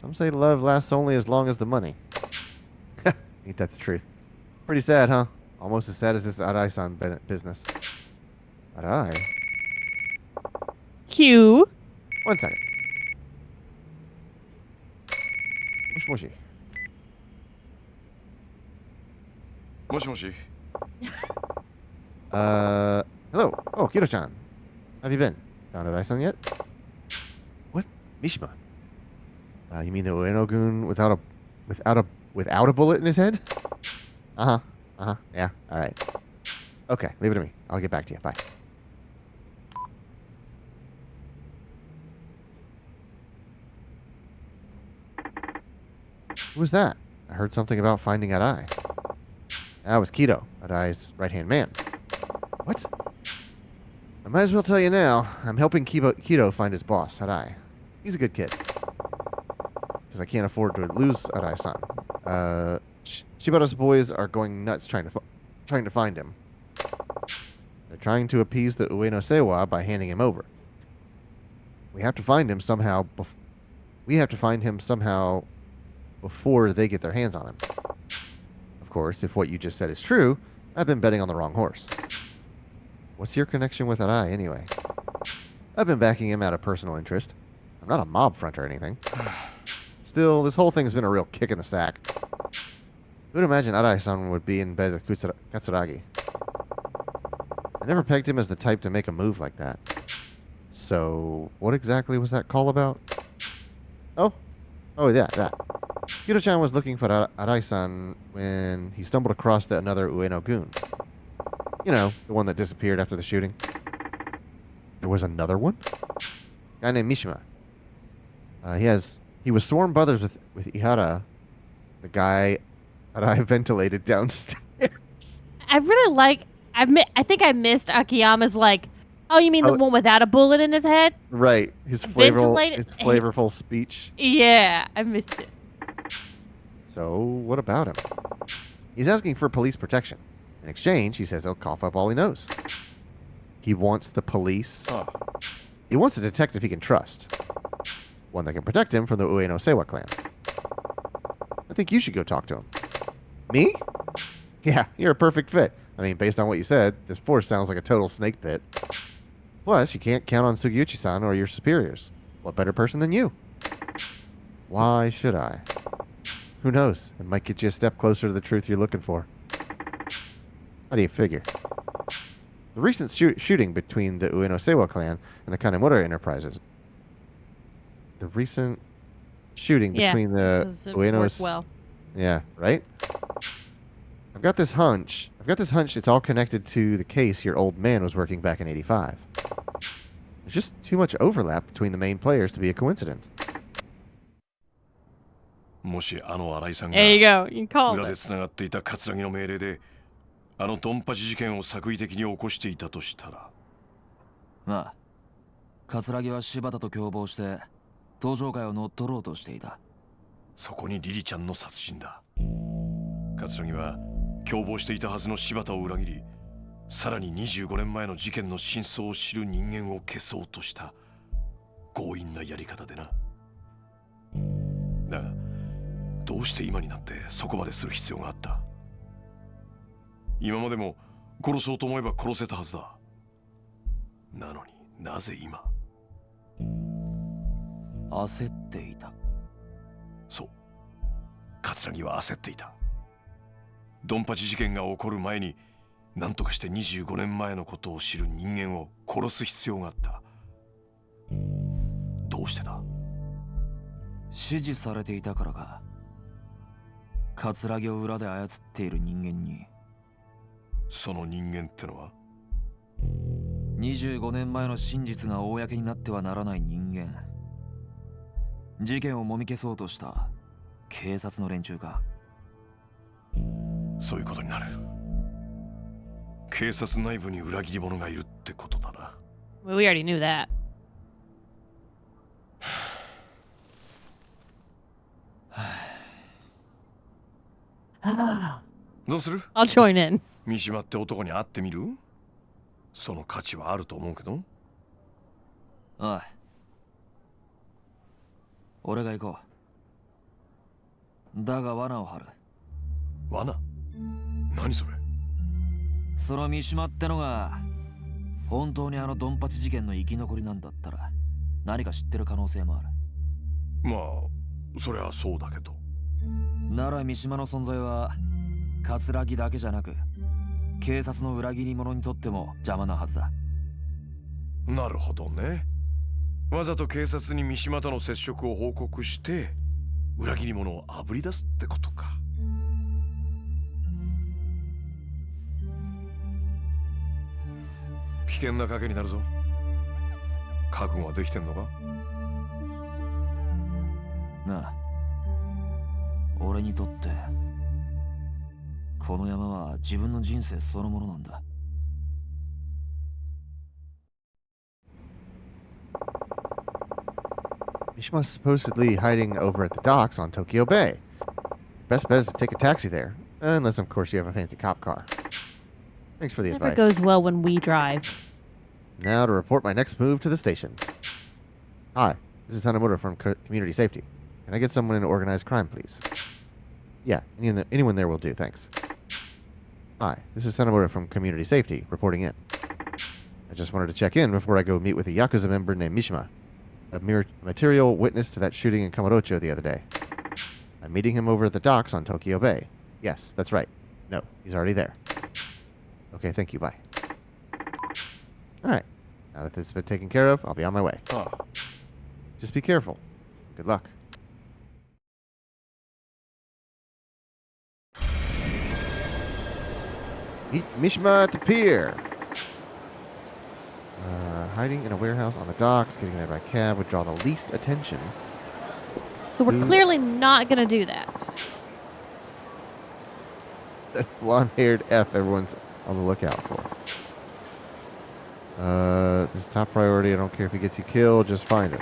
Some say love lasts only as long as the money. Ain't that the truth? Pretty sad, huh? Almost as sad as this Arai-san business. Arai? Q. 1 second. Moshi. もしもし。 Hello. Oh, Kiro-chan. Have you been? Found Arai-san yet? What? Mishima? You mean the Ueno-gun without a bullet in his head? Uh-huh. Yeah, alright. Okay, leave it to me. I'll get back to you. Bye. Who was that? I heard something about finding Arai. That was Kido, Arai's right-hand man. What? I might as well tell you now. I'm helping Kido find his boss, Arai. He's a good kid. Because I can't afford to lose Arai-san. Shibata's boys are going nuts trying to find him. They're trying to appease the Ueno Seiwa by handing him over. We have to find him somehow. Before they get their hands on him. Of course, if what you just said is true, I've been betting on the wrong horse. What's your connection with Arai, anyway? I've been backing him out of personal interest. I'm not a mob front or anything. Still, this whole thing's been a real kick in the sack. Who'd imagine Arai-san would be in bed with Katsuragi? I never pegged him as the type to make a move like that. So, what exactly was that call about? Oh, yeah, that. Kiro-chan was looking for Arai-san when he stumbled across another Ueno-gun. You know, the one that disappeared after the shooting. There was another one? A guy named Mishima. He was sworn brothers with Ihara, the guy that I ventilated downstairs. I really like. I think I missed Akiyama's like. Oh, you mean the one without a bullet in his head? Right. His Ventilated? flavorful speech. Yeah, I missed it. So, what about him? He's asking for police protection. In exchange, he says he'll cough up all he knows. He wants the police. He wants a detective he can trust. One that can protect him from the Ueno Seiwa clan. I think you should go talk to him. Me? Yeah, you're a perfect fit. I mean, based on what you said, this force sounds like a total snake pit. Plus, you can't count on Sugiyuchi-san or your superiors. What better person than you? Why should I? Who knows? It might get you a step closer to the truth you're looking for. How do you figure? The recent shooting between the Ueno Seiwa clan and the Kanemura enterprises. The recent shooting between the Uenos. Well. Yeah, right? I've got this hunch it's all connected to the case your old man was working back in 85. There's just too much overlap between the main players to be a coincidence. もしあの新井さんが There you go. You called 裏で it. つながっていた葛城の命令であのドンパチ事件を作為的に起こしていたとしたらまあ桂木は柴田と共謀して登場会を乗っ取ろうとしていた。そこにリリちゃんの殺人だ。桂木は共謀していたはずの柴田を裏切り、さらに25年前の事件の真相を知る人間を消そうとした強引なやり方でな。だがどうして今になってそこまでする必要があった？今までも殺そうと思えば殺せたはずだ。なのになぜ今？焦っていた。そう、桂木は焦っていた。ドンパチ事件が起こる前に何とかして25年前のことを知る人間を殺す必要があった。どうしてだ？指示されていたからか。桂木を裏で操っている人間に。その人間ってのは25年前の真実が公になってはならない人間。事件をもみ消そうとした警察の連中か。そういうことになる。警察内部に裏切り者がいるってことだな。Well, we already knew that. どうする？ I'll join in. 三島って男に会ってみる？その価値はあると思うけど。ああ、俺が行こう。だが罠を張る。罠？何それ？その三島ってのが本当にあのドンパチ事件の生き残りなんだったら何か知ってる可能性もある。まあそりゃそうだけど。なら三島の存在は桂木だけじゃなく警察の裏切り者にとっても邪魔なはずだ。なるほどね。わざと警察に三島との接触を報告して裏切り者をあぶり出すってことか。危険な賭けになるぞ。覚悟はできてんのか？なあ、俺にとってこの山は自分の人生そのものなんだ。Mishima's supposedly hiding over at the docks on Tokyo Bay. Best bet is to take a taxi there, unless of course you have a fancy cop car. Thanks for the Never advice. goes well when we drive. Now to report my next move to the station. Hi, this is Hanamoto from Community Safety. Can I get someone in organized crime, please? Yeah, anyone there will do, thanks. Hi, this is Hanamoto from Community Safety, reporting in. I just wanted to check in before I go meet with a Yakuza member named Mishima, a material witness to that shooting in Kamurocho the other day. I'm meeting him over at the docks on Tokyo Bay. Yes, that's right. No, he's already there. Okay, thank you, bye. Alright, now that this has been taken care of, I'll be on my way. Just be careful. Good luck. Meet Mishima at the pier. Hiding in a warehouse on the docks, getting there by cab would draw the least attention. So we're clearly not going to do that. That blonde-haired F everyone's on the lookout for. This is top priority. I don't care if he gets you killed. Just find him.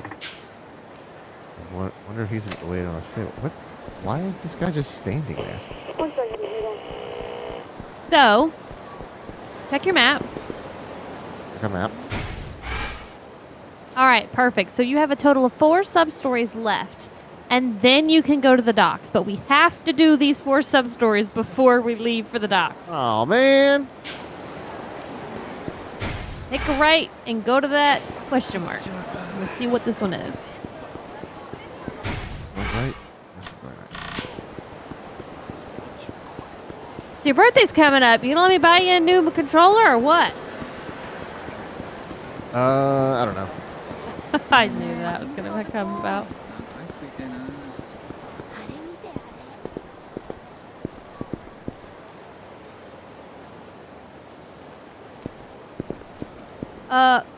I wonder if he's in... Wait, no, say what? Why is this guy just standing there? So, check your map. Check a map. All right, perfect. So you have a total of 4 sub-stories left. And then you can go to the docks. But we have to do these 4 sub-stories before we leave for the docks. Oh, man. Take a right and go to that question mark. We'll see what this one is. One right. This one right. So your birthday's coming up. You gonna let me buy you a new controller or what? I don't know. I knew that was gonna come about.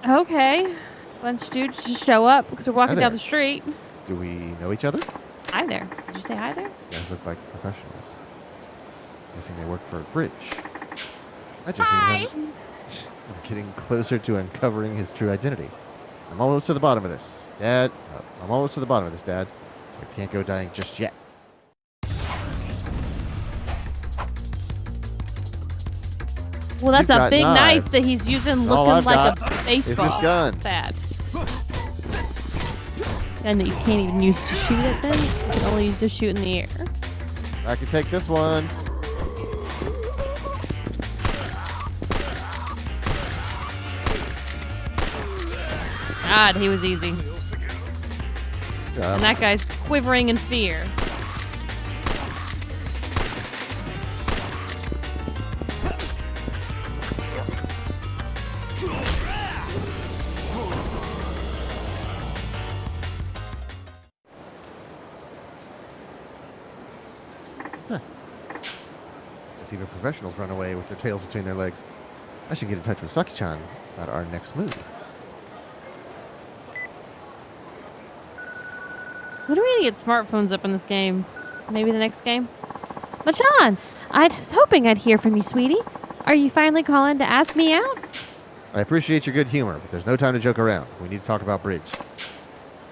Okay. Bunch of dudes just show up because we're walking down the street. Do we know each other? Hi there. Did you say hi there? You guys look like professionals. Guessing they work for a bridge. That just means I'm getting closer to uncovering his true identity. I'm almost to the bottom of this. Dad, I'm almost to the bottom of this, Dad. I can't go dying just yet. Well, that's You've a got big knife knives. that he's using All looking I've like got a baseball is this gun. bat. And that you can't even use to shoot it then? You can only use to shoot in the air. I can take this one. God, he was easy. And that guy's quivering in fear. Guess even professionals run away with their tails between their legs. I should get in touch with Saki-chan about our next move. When are we gonna get smartphones up in this game? Maybe the next game? Machan! I was hoping I'd hear from you, sweetie. Are you finally calling to ask me out? I appreciate your good humor, but there's no time to joke around. We need to talk about bridge.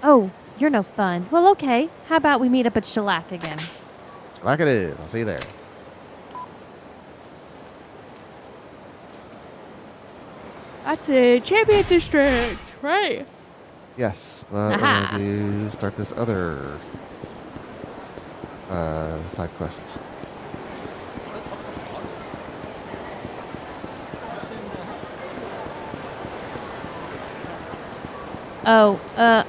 Oh, you're no fun. Well, okay. How about we meet up at Shellac again? Like it is. I'll see you there. That's a champion district, right? Yes, but Aha. we're going to start this other side quest. Oh,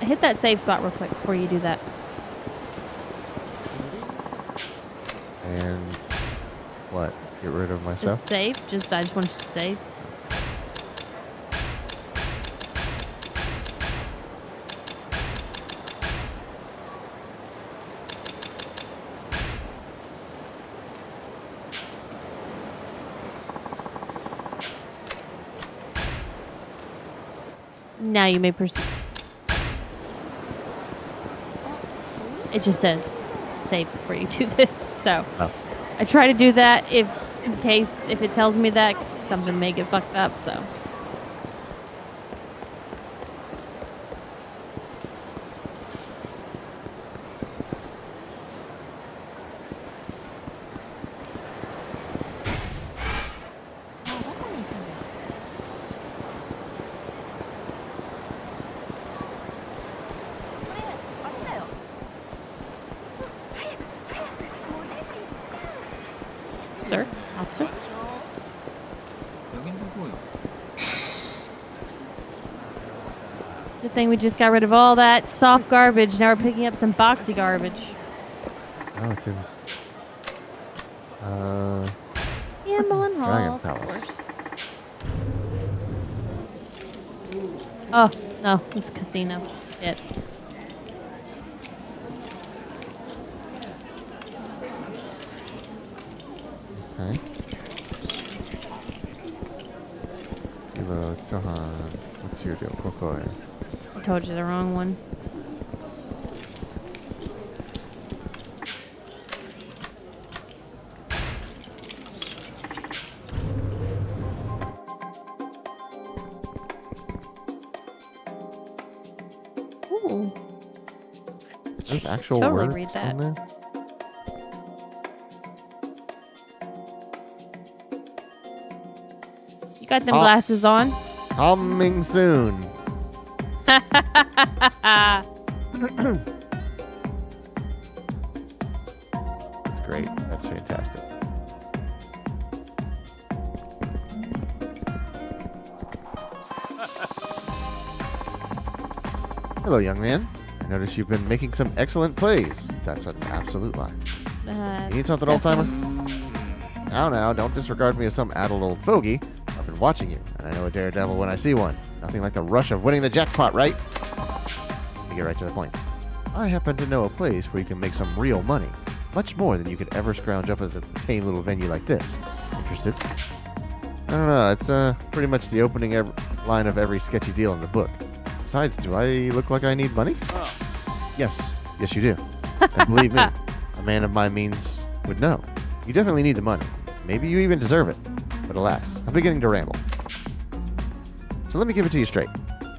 hit that save spot real quick before you do that. And what? Get rid of my Just stuff? save. I just wanted you to save. Now you may proceed. It just says save before you do this, so Oh. I try to do that in case if it tells me that 'cause something may get fucked up. So sir, officer. Good thing we just got rid of all that soft garbage. Now we're picking up some boxy garbage. Oh, it's in Gambling Hall. Dragon of Palace. course. Oh, no, it's a casino. Shit. Okay. Kilo, Johan, what's your deal? Kokoi. I told you the wrong one. Ooh. There's actual Totally words read that. on there? You got them Oh. glasses on? Coming soon. That's great. That's fantastic. Hello, young man. I notice you've been making some excellent plays. That's an absolute lie. You need something, old timer? Now, don't disregard me as some addled old fogey. I've been watching you, and I know a daredevil when I see one. Nothing like the rush of winning the jackpot, right? To get right to the point. I happen to know a place where you can make some real money. Much more than you could ever scrounge up at a tame little venue like this. Interested? I don't know. It's pretty much the opening line of every sketchy deal in the book. Besides, do I look like I need money? Yes, you do. And believe me, a man of my means would know. You definitely need the money. Maybe you even deserve it. But alas, I'm beginning to ramble. So let me give it to you straight.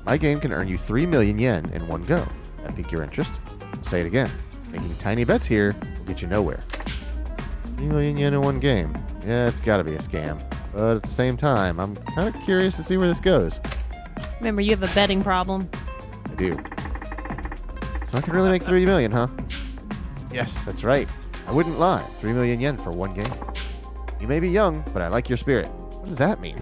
My game can earn you 3 million yen in one go. That pique your interest? I'll say it again. Making tiny bets here will get you nowhere. 3 million yen in one game. Yeah, it's got to be a scam. But at the same time, I'm kind of curious to see where this goes. Remember, you have a betting problem. I do. So I can really make 3 million, huh? Yes, that's right. I wouldn't lie. 3 million yen for one game. You may be young, but I like your spirit. What does that mean?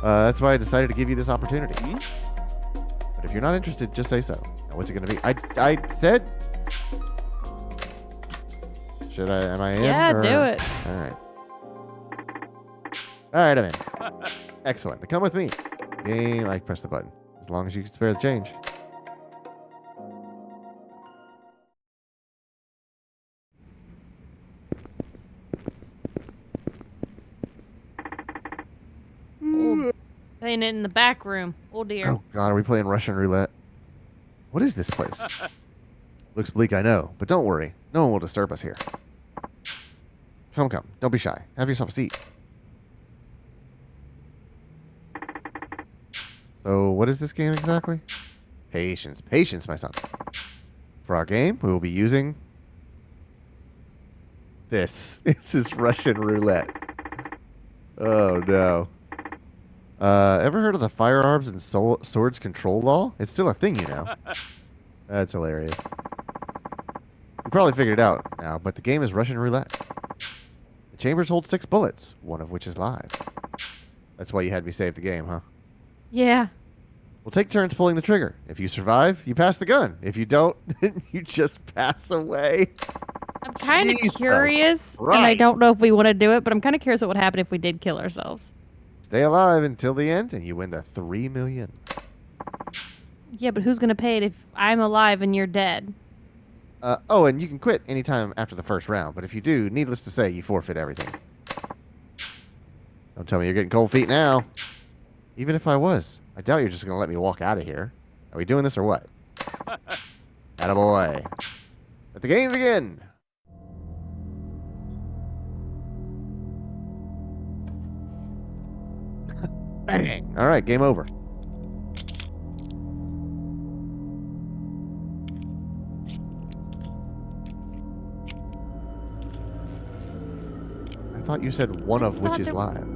That's why I decided to give you this opportunity. But if you're not interested, just say so. Now, what's it going to be? I said... Should I? Am I in? Yeah, or- do it. All right. All right, I'm in. Excellent. Then come with me. Game. I press the button. As long as you can spare the change. Oh, playing it in the back room. Oh dear. Oh God, are we playing Russian roulette? What is this place? Looks bleak, I know, but don't worry. No one will disturb us here. Come, come. Don't be shy. Have yourself a seat. So, what is this game exactly? Patience. Patience, my son. For our game, we will be using this. This is Russian roulette. Oh, no. Ever heard of the firearms and swords control law? It's still a thing, you know. That's hilarious. You probably figured it out now, but the game is Russian roulette. The chambers hold 6 bullets, one of which is live. That's why you had me save the game, huh? Yeah. We'll take turns pulling the trigger. If you survive, you pass the gun. If you don't, you just pass away. I'm kind of Jesus curious, and I Christ. don't know if we want to do it, but I'm kind of curious what would happen if we did kill ourselves. Stay alive until the end, and you win the 3 million. Yeah, but who's going to pay it if I'm alive and you're dead? Oh, and you can quit anytime after the first round, but if you do, needless to say, you forfeit everything. Don't tell me you're getting cold feet now. Even if I was, I doubt you're just going to let me walk out of here. Are we doing this or what? Attaboy. Let the game begin. Bang. All right, game over. I thought you said one of which is live.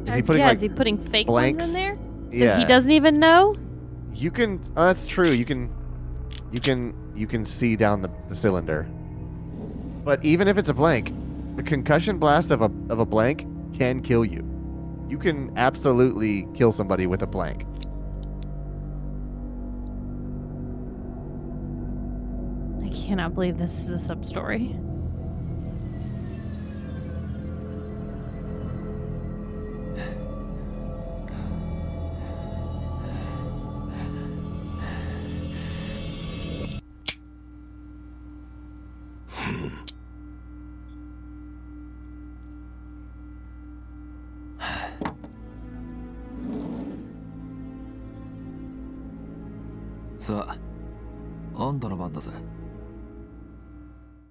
Is he putting yeah, like is he putting fake blanks ones in there? So Yeah. he doesn't even know? You can. Oh, that's true. You can see down the cylinder. But even if it's a blank, the concussion blast of a blank can kill you. You can absolutely kill somebody with a blank. I cannot believe this is a sub-story.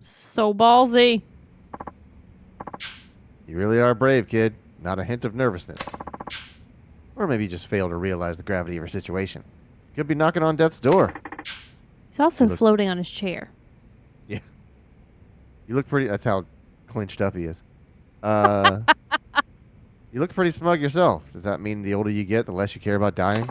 So ballsy. You really are brave, kid. Not a hint of nervousness. Or maybe you just fail to realize the gravity of your situation. You could be knocking on death's door. He's also You look- floating on his chair. Yeah. You look pretty... That's how clinched up he is. You look pretty smug yourself. Does that mean the older you get, the less you care about dying?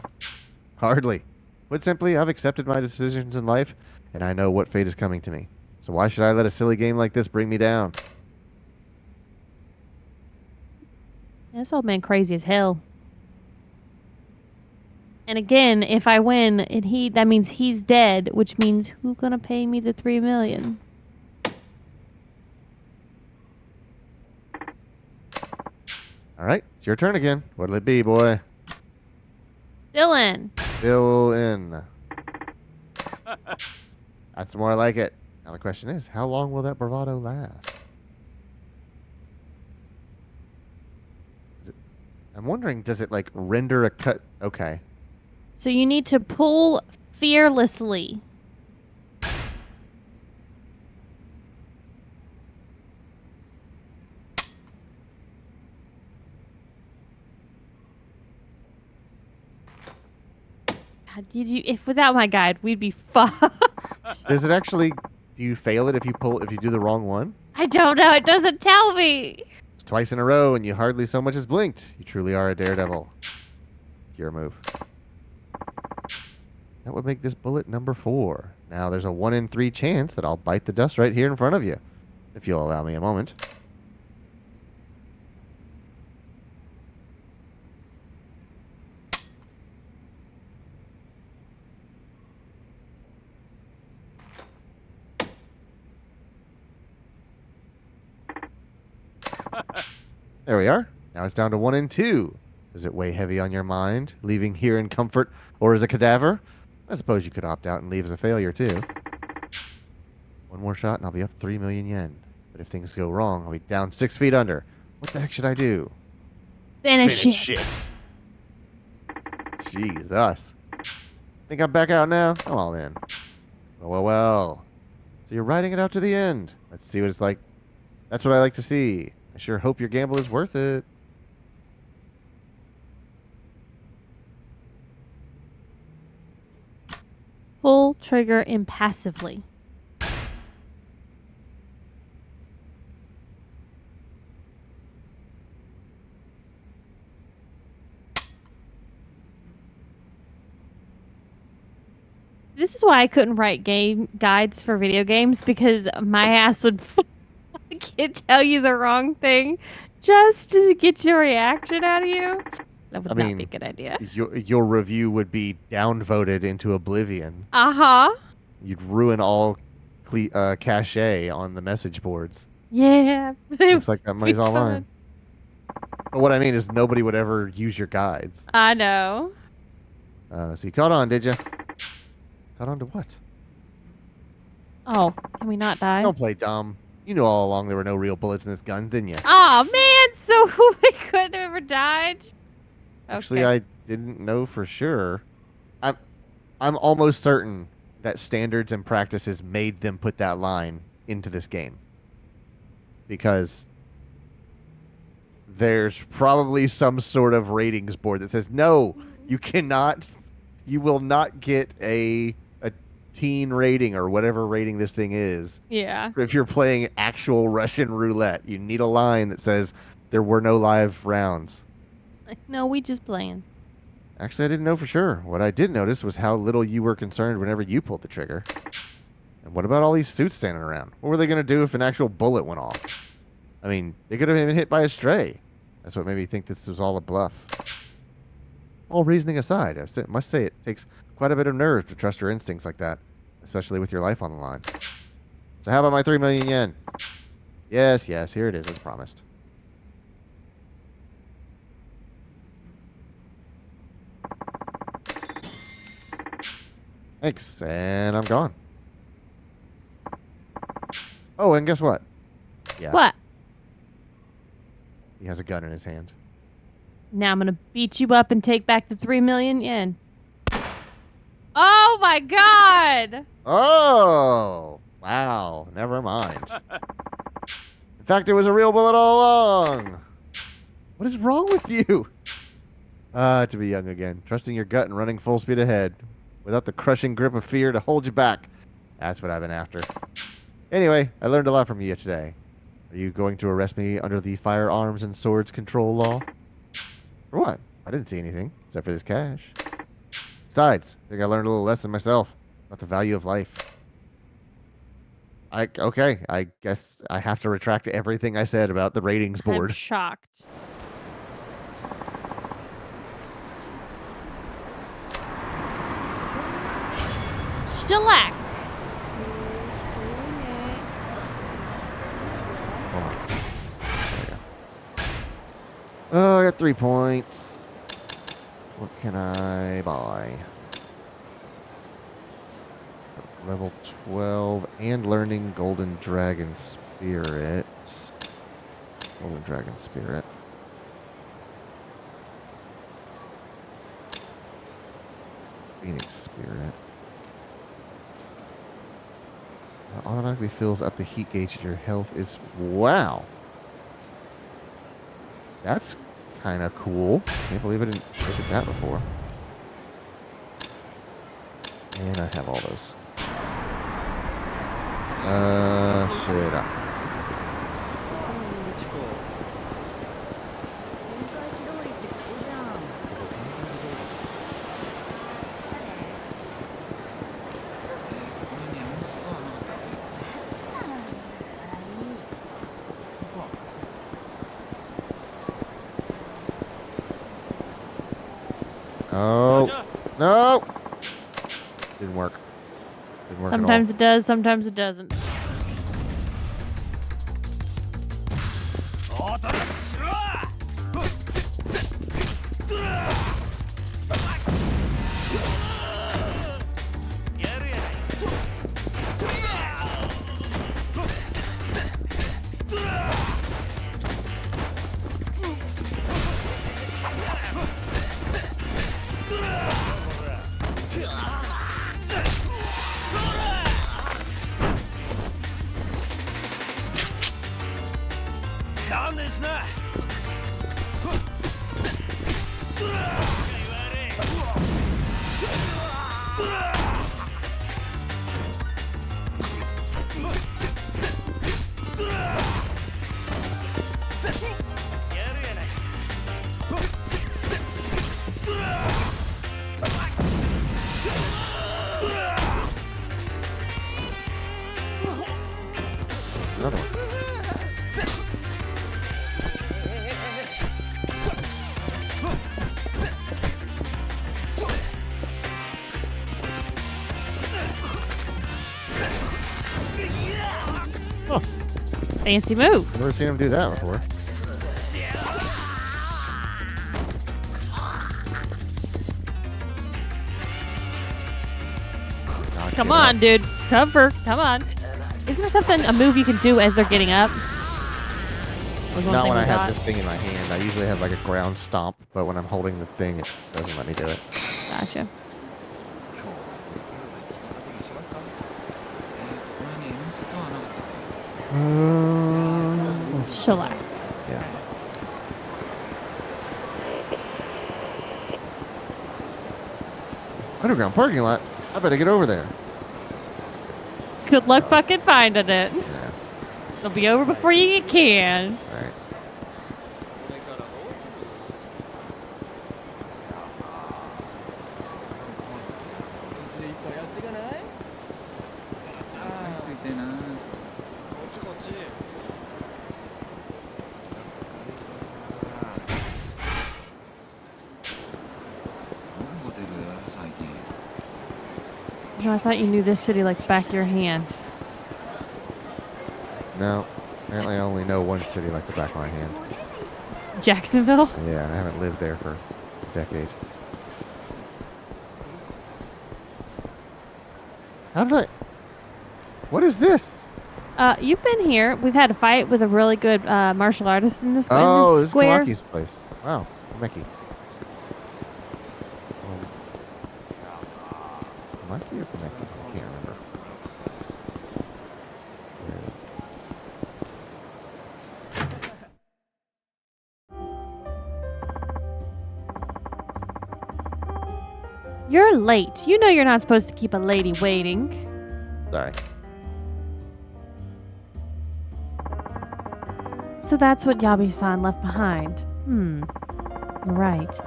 Hardly. Put simply, I've accepted my decisions in life, and I know what fate is coming to me. So why should I let a silly game like this bring me down? This old man crazy as hell. And again, if I win and that means he's dead, which means who's gonna pay me the 3 million? All right, it's your turn again. What'll it be, boy? Dylan. Fill in. That's more like it. Now the question is, how long will that bravado last? I'm wondering, does it like render a cut? Okay. So you need to pull fearlessly. If without my guide, we'd be fucked. Does it actually? Do you fail it if you do the wrong one? I don't know. It doesn't tell me. It's twice in a row, and you hardly so much as blinked. You truly are a daredevil. Your move. That would make this bullet number 4. Now there's a 1 in 3 chance that I'll bite the dust right here in front of you, if you'll allow me a moment. There we are. Now it's down to 1 in 2. Does it weigh heavy on your mind, leaving here in comfort or as a cadaver? I suppose you could opt out and leave as a failure, too. 1 more shot and I'll be up 3 million yen. But if things go wrong, I'll be down 6 feet under. What the heck should I do? Finish it. Jesus. Think I'm back out now? I'm all in. Well. So you're riding it out to the end. Let's see what it's like. That's what I like to see. I sure hope your gamble is worth it. Pull trigger impassively. This is why I couldn't write game guides for video games, because my ass would can't tell you the wrong thing just to get your reaction out of you. That would not be a good idea. Your review would be downvoted into oblivion. Uh-huh. You'd ruin all cachet on the message boards. Yeah. Looks like that money's all mine. But what I mean is nobody would ever use your guides. I know. So you caught on, did you? Caught on to what? Oh, can we not die? Don't play dumb. You knew all along there were no real bullets in this gun, didn't you? Oh, man. So we couldn't have ever died? Actually, I didn't know for sure. I'm almost certain that standards and practices made them put that line into this game. Because there's probably some sort of ratings board that says, no, you will not get a teen rating or whatever rating this thing is. Yeah. If you're playing actual Russian roulette, you need a line that says there were no live rounds. No, we just playing. Actually, I didn't know for sure. What I did notice was how little you were concerned whenever you pulled the trigger. And what about all these suits standing around? What were they going to do if an actual bullet went off? I mean, they could have been hit by a stray. That's what made me think this was all a bluff. All reasoning aside, I must say it takes quite a bit of nerve to trust your instincts like that, especially with your life on the line. So how about my 3 million yen? Yes, here it is as promised. Thanks, and I'm gone. Oh, and guess what? Yeah. What? He has a gun in his hand. Now I'm going to beat you up and take back the 3 million yen. Oh, my God. Oh, wow. Never mind. In fact, it was a real bullet all along. What is wrong with you? To be young again, trusting your gut and running full speed ahead without the crushing grip of fear to hold you back. That's what I've been after. Anyway, I learned a lot from you today. Are you going to arrest me under the firearms and swords control law? For what? I didn't see anything, except for this cash. Besides, I think I learned a little lesson myself about the value of life. Okay, I guess I have to retract everything I said about the ratings board. I'm shocked. Shellac. Hold on. There we go. Oh, I got 3 points. What can I buy? Level 12 and learning Golden Dragon Spirit. Golden Dragon Spirit. Phoenix Spirit. That automatically fills up the heat gauge if your health is... Wow. That's kind of cool. Can't believe I didn't look at that before. And I have all those. Shit. Oh, no. Didn't work. Didn't work Sometimes at it does, sometimes it doesn't. Another one. Oh, Fancy move. I've never seen him do that before. Knock Come it on, up. dude. Cover. Come on. Isn't there something, a move you can do as they're getting up? Was one Not thing when we I have got. this thing in my hand. I usually have like a ground stomp, but when I'm holding the thing, it doesn't let me do it. Gotcha. Shellac. Yeah. Underground parking lot? I better get over there. Good luck fucking finding it. Yeah. It'll be over before you can. All right. You know, I thought you knew this city like the back of your hand. No. Apparently I only know one city like the back of my hand. Jacksonville? Yeah, and I haven't lived there for a decade. How did I... What is this? You've been here. We've had a fight with a really good martial artist in this, Oh, in this this is square. Kamaki's place. Wow. Kamaki. Kamaki or Kamaki? I can't remember. You're late. You know you're not supposed to keep a lady waiting. Sorry. So that's what Yabi-san left behind. You're right.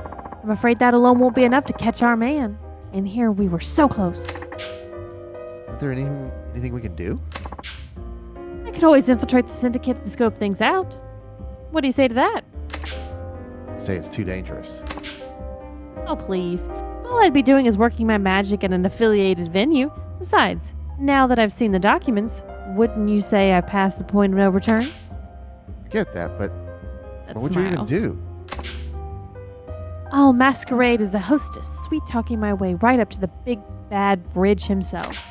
I'm afraid that alone won't be enough to catch our man. And here we were so close. Is there anything we can do? I could always infiltrate the syndicate to scope things out. What do you say to that? Say it's too dangerous. Oh, please. All I'd be doing is working my magic at an affiliated venue. Besides, now that I've seen the documents, wouldn't you say I've passed the point of no return? I get that, but That what would you even smile. do? I'll masquerade as a hostess, sweet-talking my way right up to the big bad bridge himself.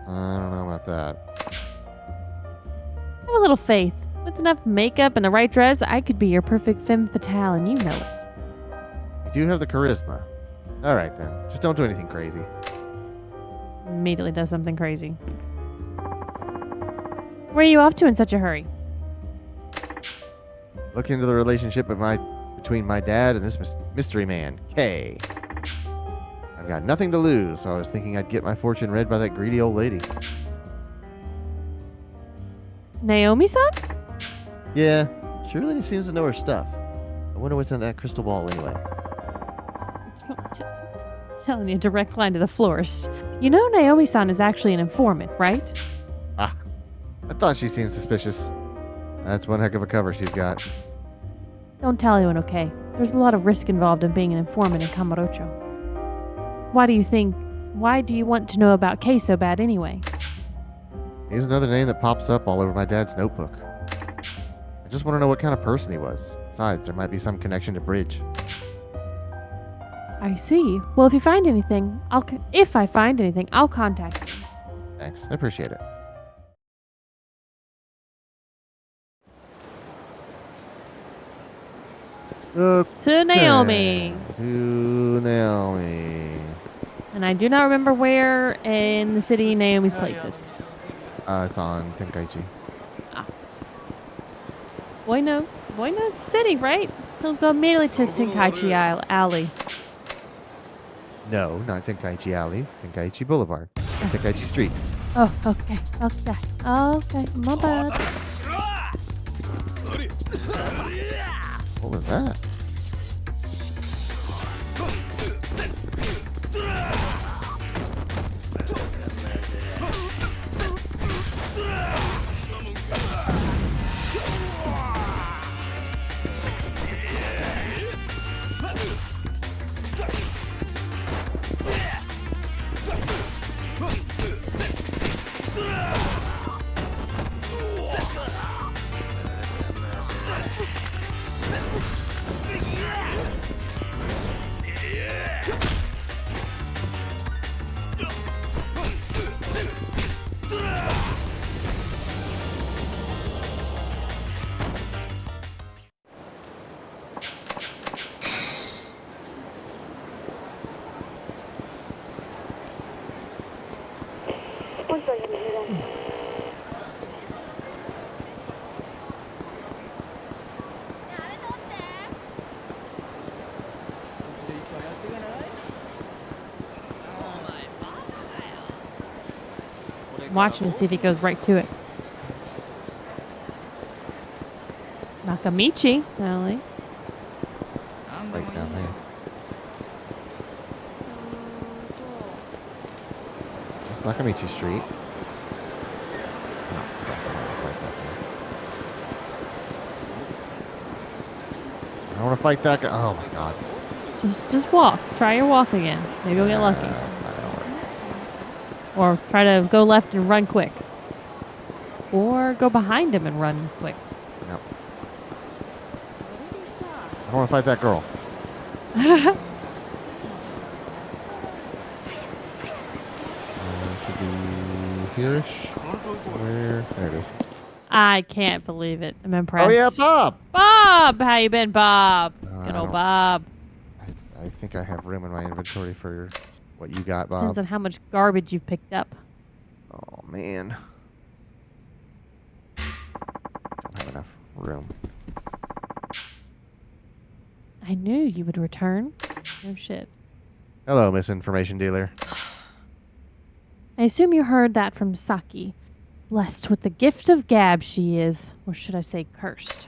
I don't know about that. Have a little faith. With enough makeup and the right dress, I could be your perfect femme fatale, and you know it. You do have the charisma. All right, then. Just don't do anything crazy. Immediately does something crazy. Where are you off to in such a hurry? Look into the relationship between my dad and this mystery man, Kay. I've got nothing to lose, so I was thinking I'd get my fortune read by that greedy old lady. Naomi-san? Yeah, she really seems to know her stuff. I wonder what's in that crystal ball anyway. Telling you a direct line to the florist. You know Naomi-san is actually an informant, right? Ah, I thought she seemed suspicious. That's one heck of a cover she's got. Don't tell anyone, okay? There's a lot of risk involved in being an informant in Kamurocho. Why do you want to know about Kei so bad anyway? Here's another name that pops up all over my dad's notebook. I just want to know what kind of person he was. Besides, there might be some connection to Bridge. I see. Well, if I find anything, I'll contact you. Thanks, I appreciate it. To Naomi. To Naomi. And I do not remember where in the city Naomi's place is. It's on Tenkaichi. Boy knows the city, right? He'll go immediately to Tenkaichi Alley. No, not Tenkaichi Alley. Tenkaichi Boulevard. Tenkaichi Street. Oh, okay. Okay, my bad. What was that? I'm watching to see if he goes right to it. Nakamichi Alley. Right down there. It's Nakamichi Street. I don't want to fight that guy. Oh my god. Just walk. Try your walk again. Maybe you'll get lucky. That's not gonna work. Or try to go left and run quick. Or go behind him and run quick. No. I don't want to fight that girl. Should be here-ish. Where? There it is. I can't believe it. I'm impressed. Oh yeah, Bob! Bob! How you been, Bob? Good I old don't- Bob. I think I have room in my inventory for what you got, Bob. Depends on how much garbage you've picked up. Oh man. Don't have enough room. I knew you would return. No shit. Hello, misinformation dealer. I assume you heard that from Saki. Blessed with the gift of gab she is. Or should I say cursed?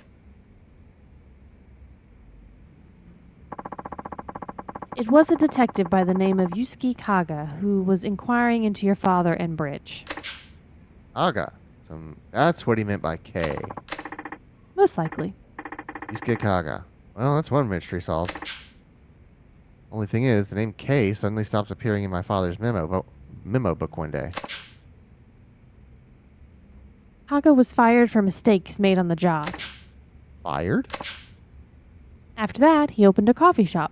It was a detective by the name of Yusuke Kaga who was inquiring into your father and Bridge. Aga. That's what he meant by K. Most likely. Yusuke Kaga. Well, that's one mystery solved. Only thing is, the name K suddenly stops appearing in my father's memo book one day. Kaga was fired for mistakes made on the job. Fired? After that, he opened a coffee shop.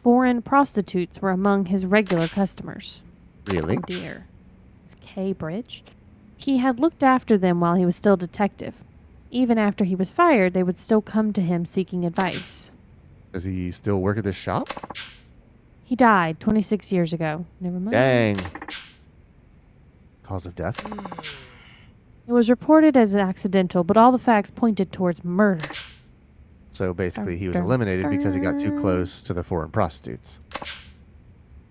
Foreign prostitutes were among his regular customers. Really? Oh dear. Is K Bridge? He had looked after them while he was still detective. Even after he was fired, they would still come to him seeking advice. Does he still work at this shop? He died 26 years ago. Never mind. Dang. Cause of death? It was reported as accidental, but all the facts pointed towards murder. So basically he was Dun, dun, eliminated because he got too dun. close to the foreign prostitutes.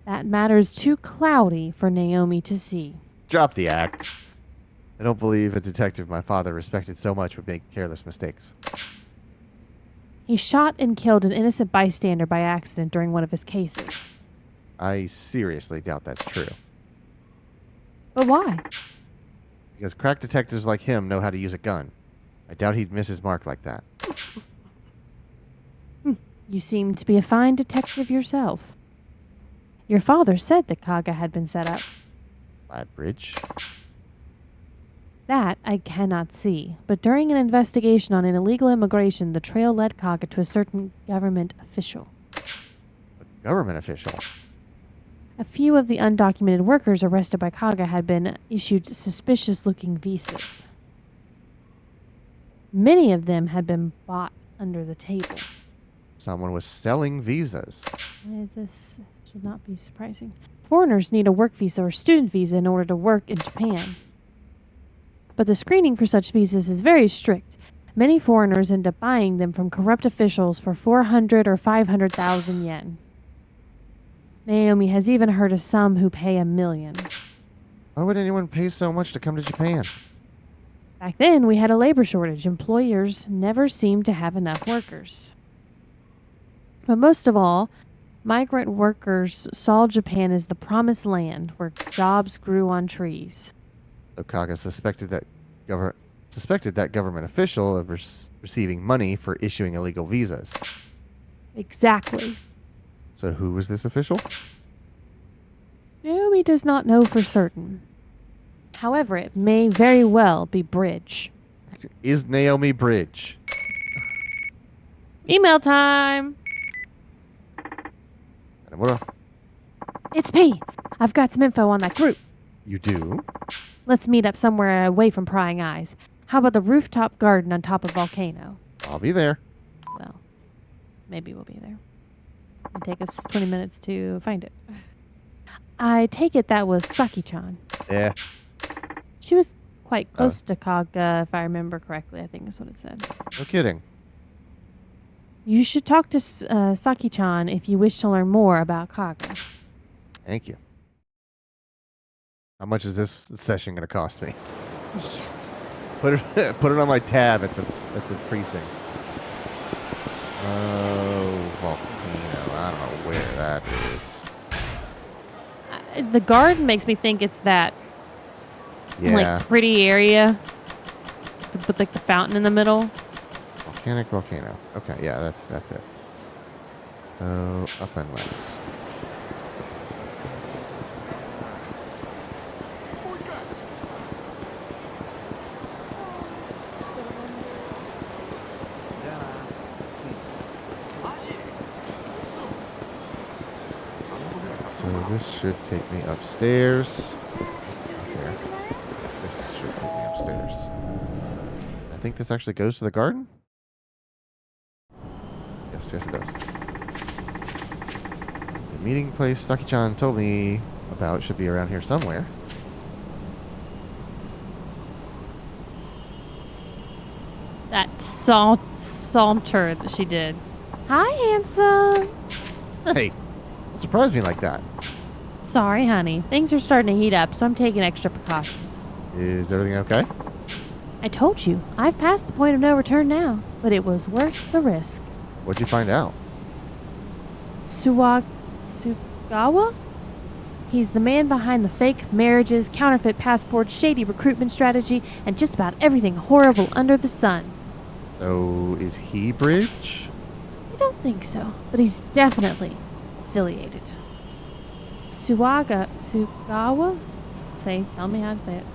That matter's too cloudy for Naomi to see. Drop the act. I don't believe a detective my father respected so much would make careless mistakes. He shot and killed an innocent bystander by accident during one of his cases. I seriously doubt that's true. But why? Because crack detectives like him know how to use a gun. I doubt he'd miss his mark like that. You seem to be a fine detective yourself. Your father said that Kaga had been set up. By a bridge? That I cannot see, but during an investigation on an illegal immigration, the trail led Kaga to a certain government official. A government official? A few of the undocumented workers arrested by Kaga had been issued suspicious-looking visas. Many of them had been bought under the table. Someone was selling visas. This should not be surprising. Foreigners need a work visa or student visa in order to work in Japan. But the screening for such visas is very strict. Many foreigners end up buying them from corrupt officials for 400 or 500,000 yen. Naomi has even heard of some who pay $1 million. Why would anyone pay so much to come to Japan? Back then, we had a labor shortage. Employers never seemed to have enough workers. But most of all, migrant workers saw Japan as the promised land where jobs grew on trees. So Kaga suspected that government official of receiving money for issuing illegal visas. Exactly. So who was this official? Naomi does not know for certain. However, it may very well be Bridge. Is Naomi Bridge? Email time! It's me! I've got some info on that group. You do? Let's meet up somewhere away from prying eyes. How about the rooftop garden on top of Volcano? I'll be there. Well, maybe we'll be there. It'll take us 20 minutes to find it. I take it that was Saki-chan. Yeah. She was quite close to Kaga, if I remember correctly. I think is what it said. No kidding. You should talk to Saki-chan if you wish to learn more about Kaga. Thank you. How much is this session going to cost me? Put it on my tab at the precinct. Oh, volcano. I don't know where that is. The garden makes me think it's that Yeah. like pretty area with like the fountain in the middle. Volcanic volcano. Okay, yeah, that's it. So up and left. So this should take me upstairs. Here. This should take me upstairs. I think this actually goes to the garden? Yes, it does. The meeting place Saki-chan told me about should be around here somewhere. That saunter that she did. Hi, handsome. Hey, don't surprise me like that. Sorry, honey. Things are starting to heat up, so I'm taking extra precautions. Is everything okay? I told you, I've passed the point of no return now, but it was worth the risk. What'd you find out? Sugawa? He's the man behind the fake marriages, counterfeit passports, shady recruitment strategy, and just about everything horrible under the sun. So, is he Bridge? I don't think so, but he's definitely affiliated. Sugawa? Tell me how to say it.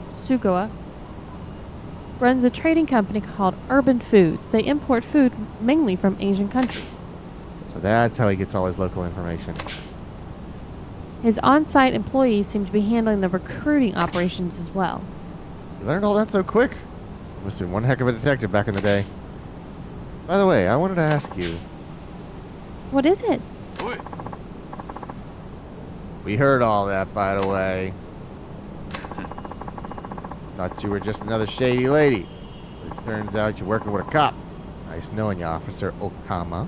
Sugawa runs a trading company called Urban Foods. They import food mainly from Asian countries. So that's how he gets all his local information. His on-site employees seem to be handling the recruiting operations as well. You learned all that so quick. You must have been one heck of a detective back in the day. By the way, I wanted to ask you. What is it? We heard all that, by the way. Thought you were just another shady lady. But it turns out you're working with a cop. Nice knowing you, Officer Okama.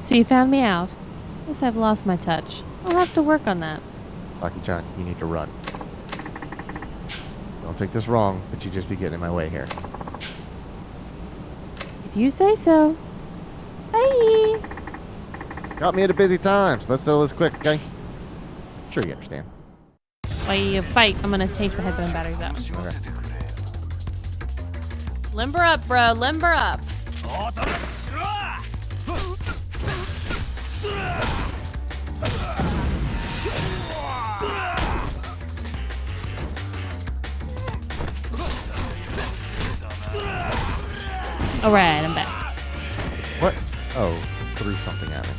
So you found me out. Guess I've lost my touch. I'll have to work on that. Saki-chan, you need to run. Don't take this wrong, but you just be getting in my way here. If you say so. Bye! Got me at a busy time, so let's settle this quick, okay? Sure you understand. While you fight, I'm gonna take the headphone batteries out. Okay. Limber up, bro. Limber up. Alright, I'm back. What? Oh, threw something at me.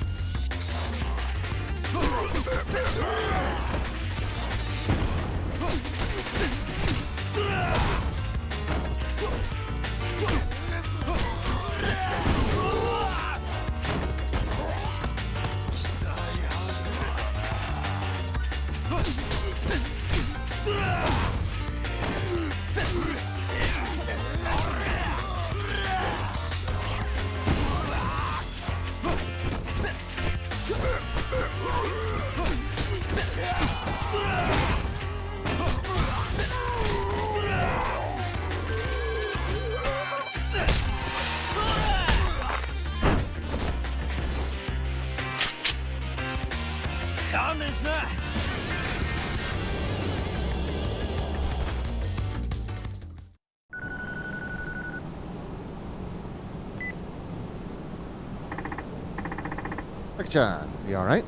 Saki-chan, you alright?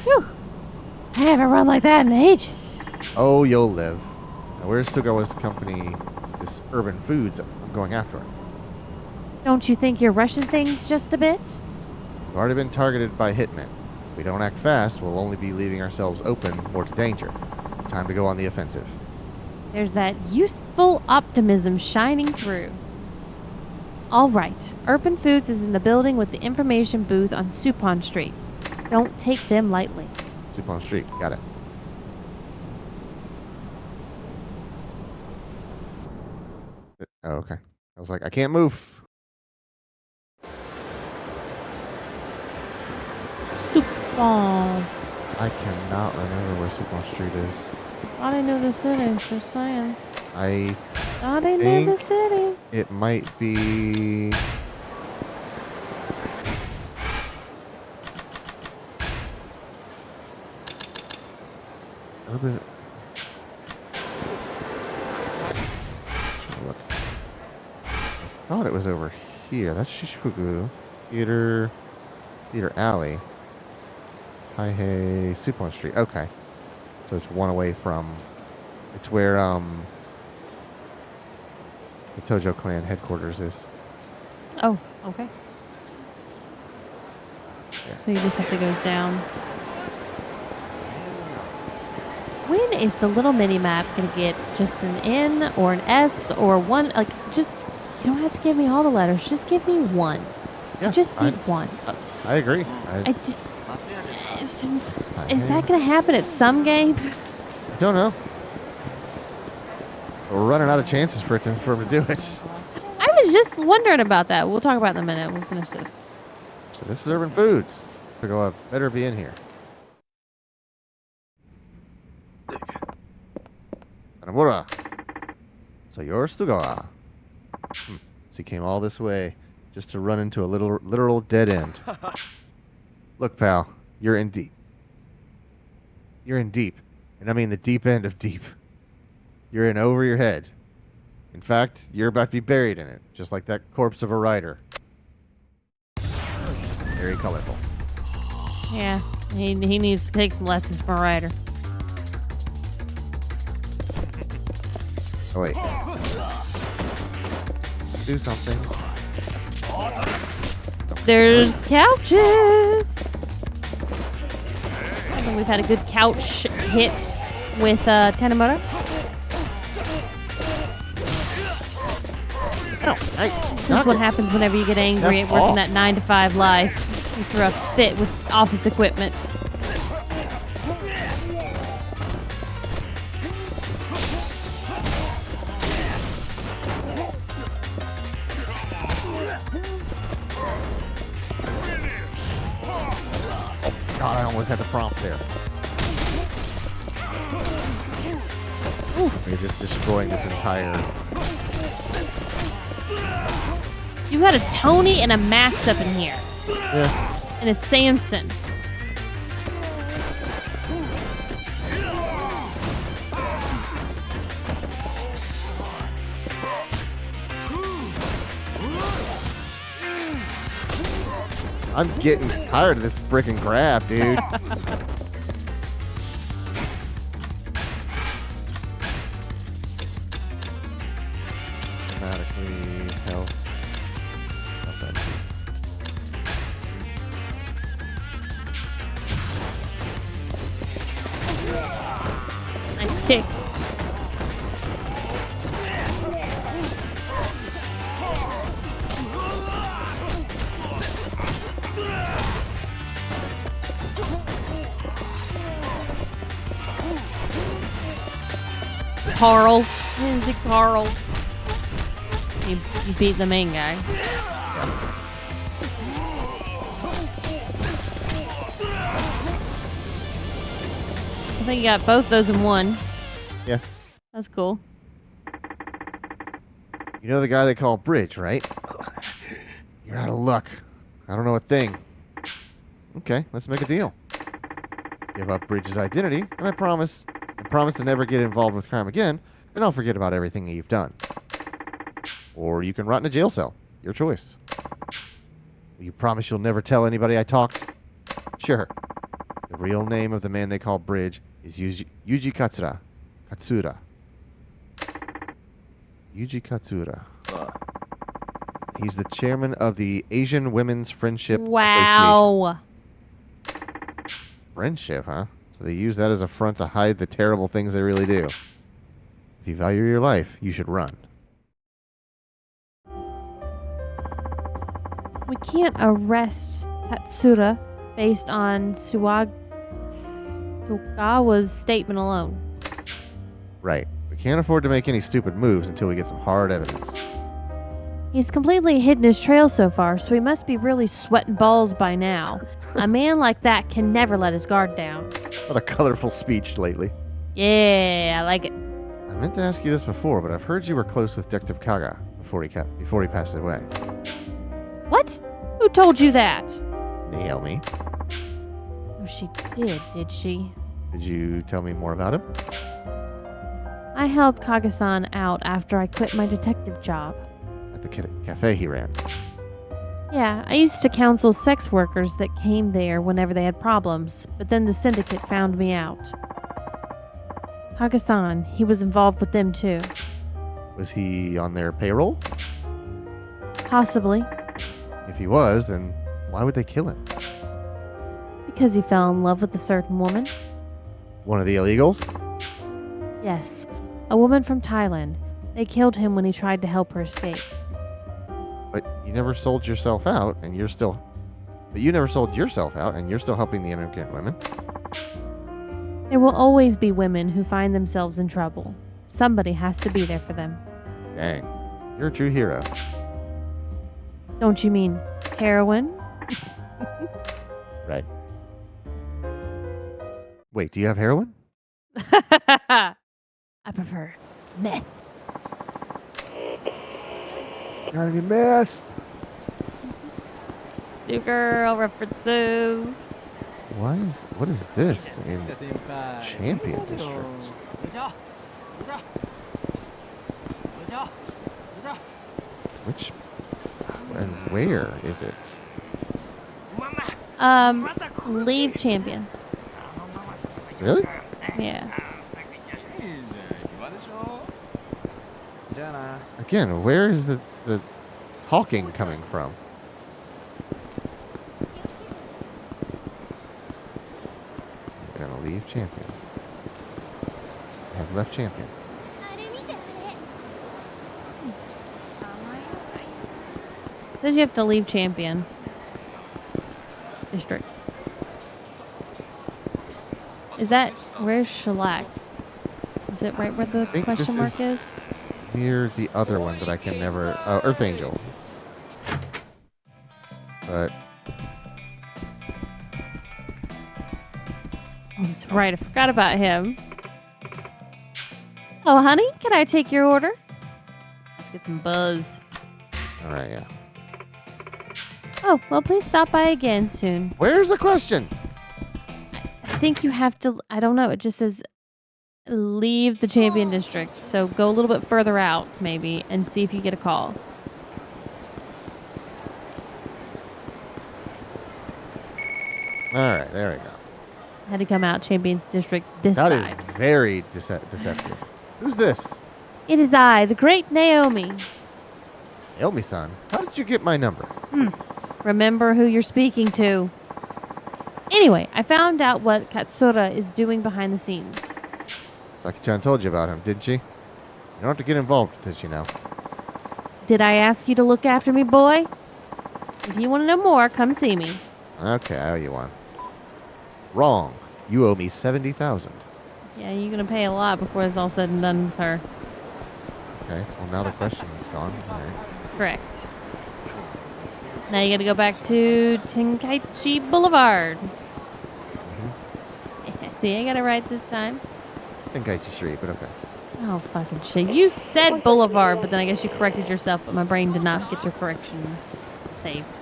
Whew. I haven't run like that in ages. Oh, you'll live. Now, where's Sugawa's company, this Urban Foods? I'm going after it. Don't you think you're rushing things just a bit? We've already been targeted by hitmen. If we don't act fast, we'll only be leaving ourselves open more to danger. It's time to go on the offensive. There's that youthful optimism shining through. All right. Urban Foods is in the building with the information booth on Supon Street. Don't take them lightly. Supon Street, got it. Oh, okay. I was like, I can't move. Supon. I cannot remember where Supon Street is. Thought I knew the city. Just saying. I Thought I knew the think city. it might be... Urban... Look. I thought it was over here. That's Shishifuku. Theater Alley. Taihei Supon Street. Okay. So it's one away from... It's where, the Tojo clan headquarters is. Oh, okay. Yeah. So you just have to go down. When is the little mini map gonna get just an N or an S or one? Like, just you don't have to give me all the letters. Just give me one. Yeah, I just need one. I agree. Is that gonna happen at some game? I don't know. We're running out of chances for him to do it. I was just wondering about that. We'll talk about it in a minute. We'll finish this. So this is Urban Foods. Sugawa better be in here. Kanamura. So you're Sugawa. So you came all this way just to run into a literal dead end. Look, pal, you're in deep. You're in deep. And I mean the deep end of deep. You're in over your head. In fact, you're about to be buried in it, just like that corpse of a rider. Very colorful. Yeah, he needs to take some lessons from a writer. Oh, wait. Do something. There's couches. I think we've had a good couch hit with Tanimura. Oh, hey, This is what happens whenever you get angry at working that 9-to-5 life. You throw a fit with office equipment. God, I almost had the prompt there. Oof. You're just destroying this entire... You got a Tony and a Max up in here. Yeah. And a Samson. I'm getting tired of this freaking grab, dude. Automatically health. Not that deep. Nice kick. Carl. Is it Carl? You beat the main guy. I think you got both those in one. Yeah. That's cool. You know the guy they call Bridge, right? You're out of luck. I don't know a thing. Okay, let's make a deal. Give up Bridge's identity, and I promise to never get involved with crime again, and I'll forget about everything that you've done. Or you can rot in a jail cell. Your choice. Will you promise you'll never tell anybody I talked? Sure. The real name of the man they call Bridge is Yuji Katsura. Katsura. Yuji Katsura. He's the chairman of the Asian Women's Friendship Association. Wow. Friendship, huh? So they use that as a front to hide the terrible things they really do. If you value your life, you should run. We can't arrest Katsura based on Sugawa's statement alone. Right. We can't afford to make any stupid moves until we get some hard evidence. He's completely hidden his trail so far, so he must be really sweating balls by now. A man like that can never let his guard down. What a colorful speech lately. Yeah, I like it. I meant to ask you this before, but I've heard you were close with Detective Kaga before he passed away. What? Who told you that? Naomi. Oh, she did she? Did you tell me more about him? I helped Kage-san out after I quit my detective job. At the cafe he ran. Yeah, I used to counsel sex workers that came there whenever they had problems, but then the syndicate found me out. Kage-san, he was involved with them too. Was he on their payroll? Possibly, If he was, then why would they kill him? because he fell in love with a certain woman. One of the illegals? Yes, a woman from Thailand. They killed him when he tried to help her escape. But you never sold yourself out, and you're still... But you never sold yourself out, and you're still helping the immigrant women. There will always be women who find themselves in trouble. Somebody has to be there for them. Dang. You're a true hero. Don't you mean heroin? Right. Wait, do you have heroin? I prefer meth. Got any meth? New girl references. What is this in Champion District? Which and where is it? Leave champion. Really? Yeah. Again, where is the talking coming from? I'm gonna leave champion. I have left champion. Says you have to leave champion district. Is that where's shellac? Is it right where the think question this mark is? Near the other one that I can never... Earth Angel. But... Oh, that's right. I forgot about him. Oh, honey, can I take your order? Let's get some buzz. All right, yeah. Oh, well, please stop by again soon. Where's the question? I think you have to. I don't know. It just says leave the Champion District. So go a little bit further out, maybe, and see if you get a call. All right, there we go. Had to come out Champions District this That is side. very deceptive. Who's this? It is I, the great Naomi. Naomi-san. How did you get my number? Remember who you're speaking to. Anyway, I found out what Katsura is doing behind the scenes. Saki-chan told you about him, didn't she? You don't have to get involved with this, you know. Did I ask you to look after me, boy? If you want to know more, come see me. Okay, I owe you one. Wrong. You owe me 70,000. Yeah, you're going to pay a lot before it's all said and done with her. Okay, well now the question is gone. All right. Correct. Now you got to go back to Tenkaichi Boulevard. See, I got it right this time. Tenkaichi Street, but okay. Oh, fucking shit. You said Boulevard, but then I guess you corrected yourself, but my brain did not get your correction saved.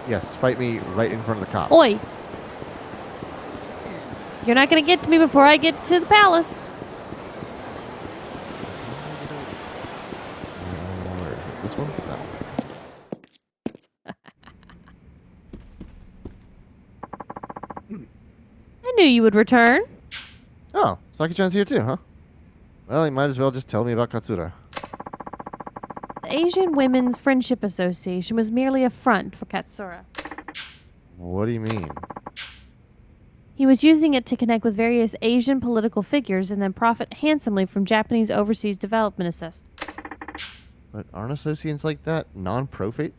Yes, fight me right in front of the cop. Oi! You're not going to get to me before I get to the palace. Where is it? This one? No. I knew you would return. Oh, Saki-chan's here too, huh? Well, you might as well just tell me about Katsura. The Asian Women's Friendship Association was merely a front for Katsura. What do you mean? He was using it to connect with various Asian political figures and then profit handsomely from Japanese overseas development assistance. But aren't associations like that non-profit?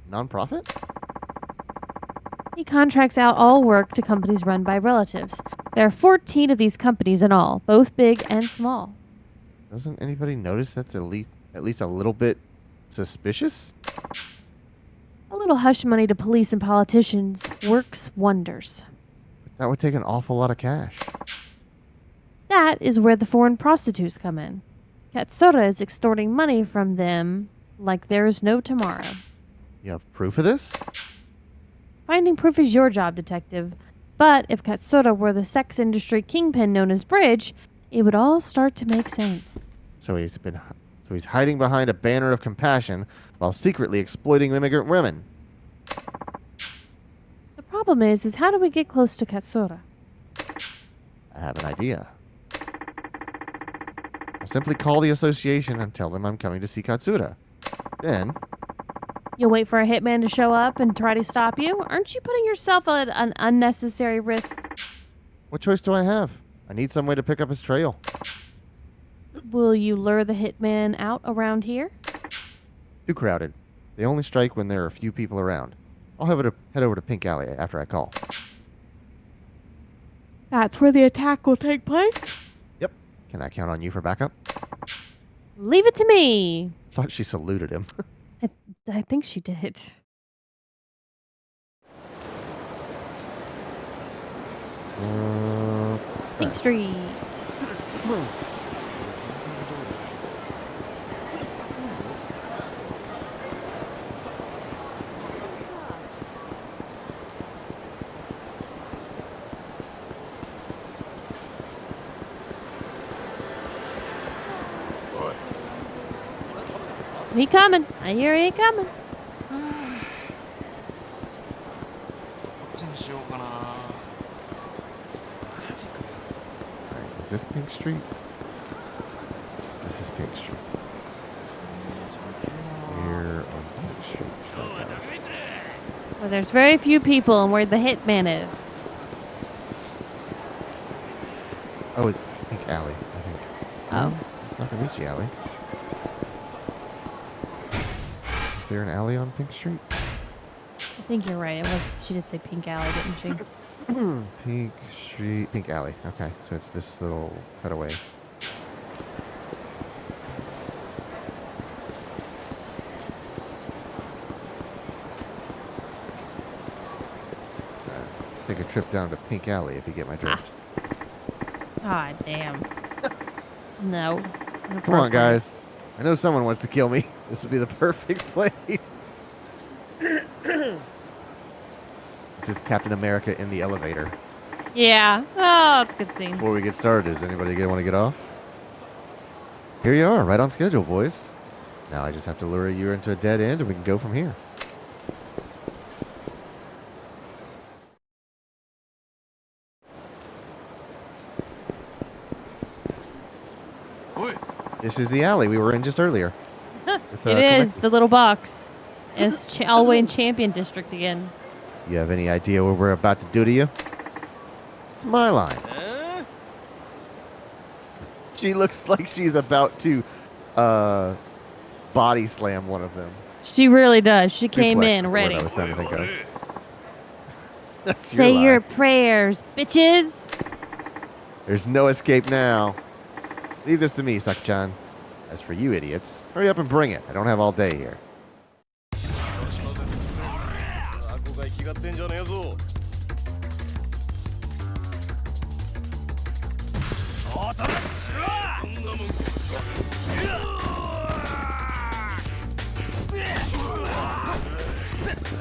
He contracts out all work to companies run by relatives. There are 14 of these companies in all, both big and small. Doesn't anybody notice that's at least a little bit suspicious? A little hush money to police and politicians works wonders. But that would take an awful lot of cash. That is where the foreign prostitutes come in. Katsura is extorting money from them like there is no tomorrow. You have proof of this? Finding proof is your job, detective. But if Katsura were the sex industry kingpin known as Bridge, it would all start to make sense. So he's hiding behind a banner of compassion while secretly exploiting immigrant women. The problem is how do we get close to Katsura? I have an idea. I'll simply call the association and tell them I'm coming to see Katsura. Then, You'll wait for a hitman to show up and try to stop you? Aren't you putting yourself at an unnecessary risk? what choice do I have? I need some way to pick up his trail. Will you lure the hitman out around here? Too crowded. They only strike when there are a few people around. I'll head over to Pink Alley after I call. That's where the attack will take place? Yep. Can I count on you for backup? Leave it to me. Thought she saluted him. I think she did. Pink Street. He coming. I hear he coming. Alright, is this Pink Street? This is Pink Street. Here on Pink Street. should I go? Well, there's very few people and where the hitman is. Oh, it's Pink Alley, I think. Oh. No, it's not Michi Alley. Is there an alley on Pink Street? I think you're right. It was. She did say Pink Alley, didn't she? Pink Street, Pink Alley. Okay, so it's this little cutaway. Take a trip down to Pink Alley if you get my drift. God damn. No. Come on, guys. I know someone wants to kill me. This would be the perfect place. This is Captain America in the elevator. Yeah. Oh, it's a good scene. Before we get started, does anybody want to get off? Here you are, right on schedule, boys. Now I just have to lure you into a dead end and we can go from here. Oi, This is the alley we were in just earlier. With, It is the little box. It's all the way in Champion District again. You have any idea what we're about to do to you? It's my line. She looks like she's about to body slam one of them. She really does. She came Suplex in is the word ready. I was trying to think of. That's Say your your line. prayers, bitches. There's no escape now. Leave this to me, Saki-chan. As for you idiots, hurry up and bring it. I don't have all day here.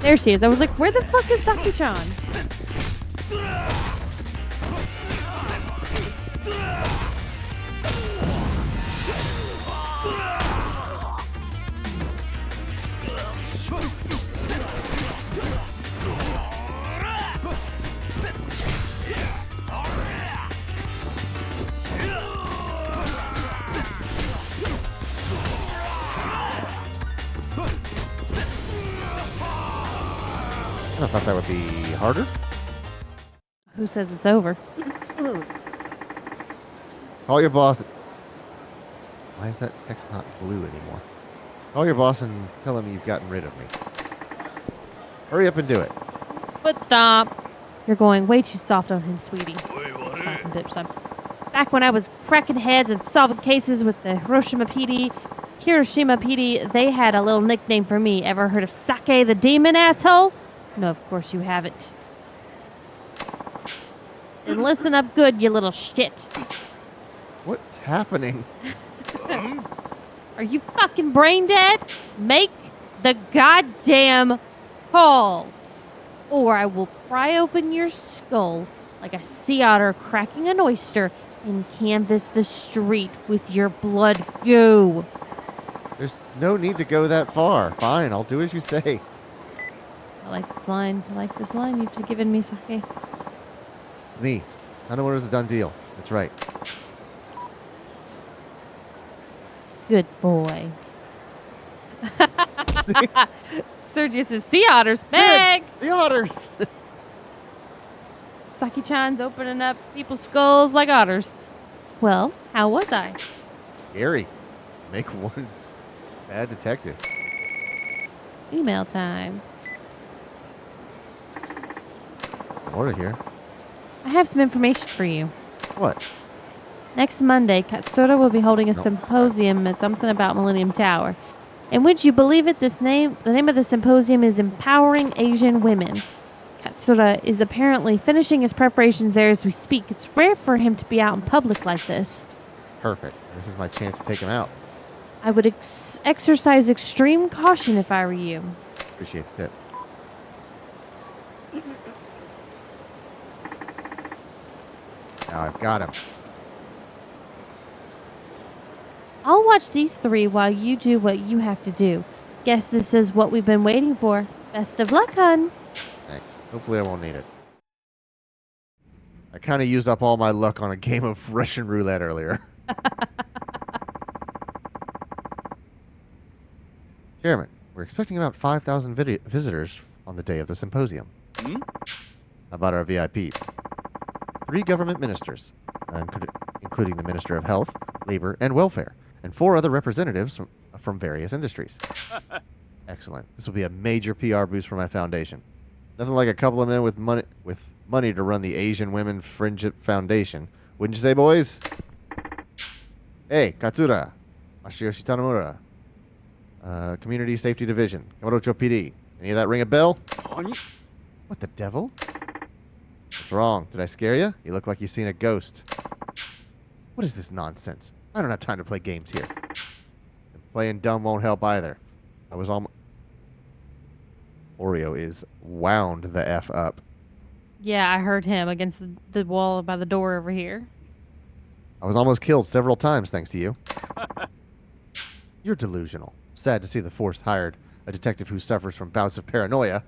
There she is. I was like, where the fuck is Saki-chan? I thought that would be harder. Who says it's over? Call your boss. Why is that text not blue anymore? Call your boss and tell him you've gotten rid of me. Hurry up and do it. Foot stomp. You're going way too soft on him, sweetie. Slap and dip slap. Back when I was cracking heads and solving cases with the Hiroshima PD, they had a little nickname for me. Ever heard of Sake the Demon, asshole? No, of course you haven't. And listen up good, you little shit. What's happening? Are you fucking brain dead? Make the goddamn call, or I will pry open your skull like a sea otter cracking an oyster and canvass the street with your blood goo. There's no need to go that far. Fine, I'll do as you say. I like this line. I like this line you've given me, Sake. It's me. Hanamura is a done deal. That's right. Good boy. Sergio says, sea otters, Meg! The otters! Saki-chan's opening up people's skulls like otters. Well, how was I? Scary. Make one bad detective. Email time. More to hear. I have some information for you. What? Next Monday, Katsura will be holding a No. symposium at something about Millennium Tower. And would you believe it, the name of the symposium is Empowering Asian Women. Katsura is apparently finishing his preparations there as we speak. It's rare for him to be out in public like this. Perfect. This is my chance to take him out. I would exercise extreme caution if I were you. Appreciate the tip. Now I've got him. I'll watch these three while you do what you have to do. Guess this is what we've been waiting for. Best of luck, hun. Thanks. Hopefully I won't need it. I kind of used up all my luck on a game of Russian roulette earlier. Chairman, we're expecting about 5,000 visitors on the day of the symposium. How about our VIPs? 3 government ministers, including the Minister of Health, Labor, and Welfare, and 4 other representatives from various industries. Excellent. This will be a major PR boost for my foundation. Nothing like a couple of men with money to run the Asian Women Friendship Foundation. Wouldn't you say, boys? Hey, Katsura. Mashiyoshi Tanamura. Community Safety Division. Kamurocho PD. Any of that ring a bell? What the devil? What's wrong? Did I scare you? You look like you've seen a ghost. What is this nonsense? I don't have time to play games here. And playing dumb won't help either. I was almost... Oreo is wound the F up. Yeah, I heard him against the wall by the door over here. I was almost killed several times thanks to you. You're delusional. Sad to see the force hired a detective who suffers from bouts of paranoia.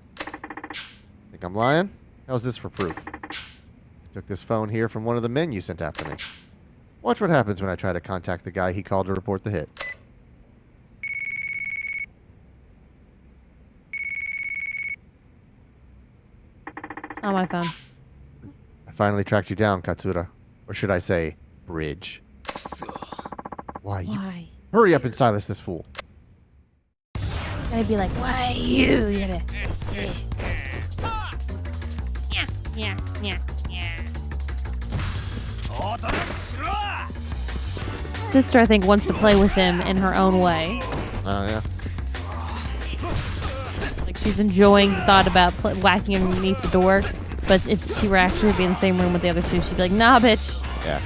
Think I'm lying? How's this for proof? I took this phone here from one of the men you sent after me. Watch what happens when I try to contact the guy he called to report the hit. It's not my phone. I finally tracked you down, Katsura. Or should I say, Bridge. Why? Why? Hurry up and silence this fool. I'd be like, why you? Yeah. Sister, I think, wants to play with him in her own way. Oh, yeah. Like, she's enjoying the thought about whacking underneath the door, but if she were actually to be in the same room with the other two, she'd be like, nah, bitch. Yeah.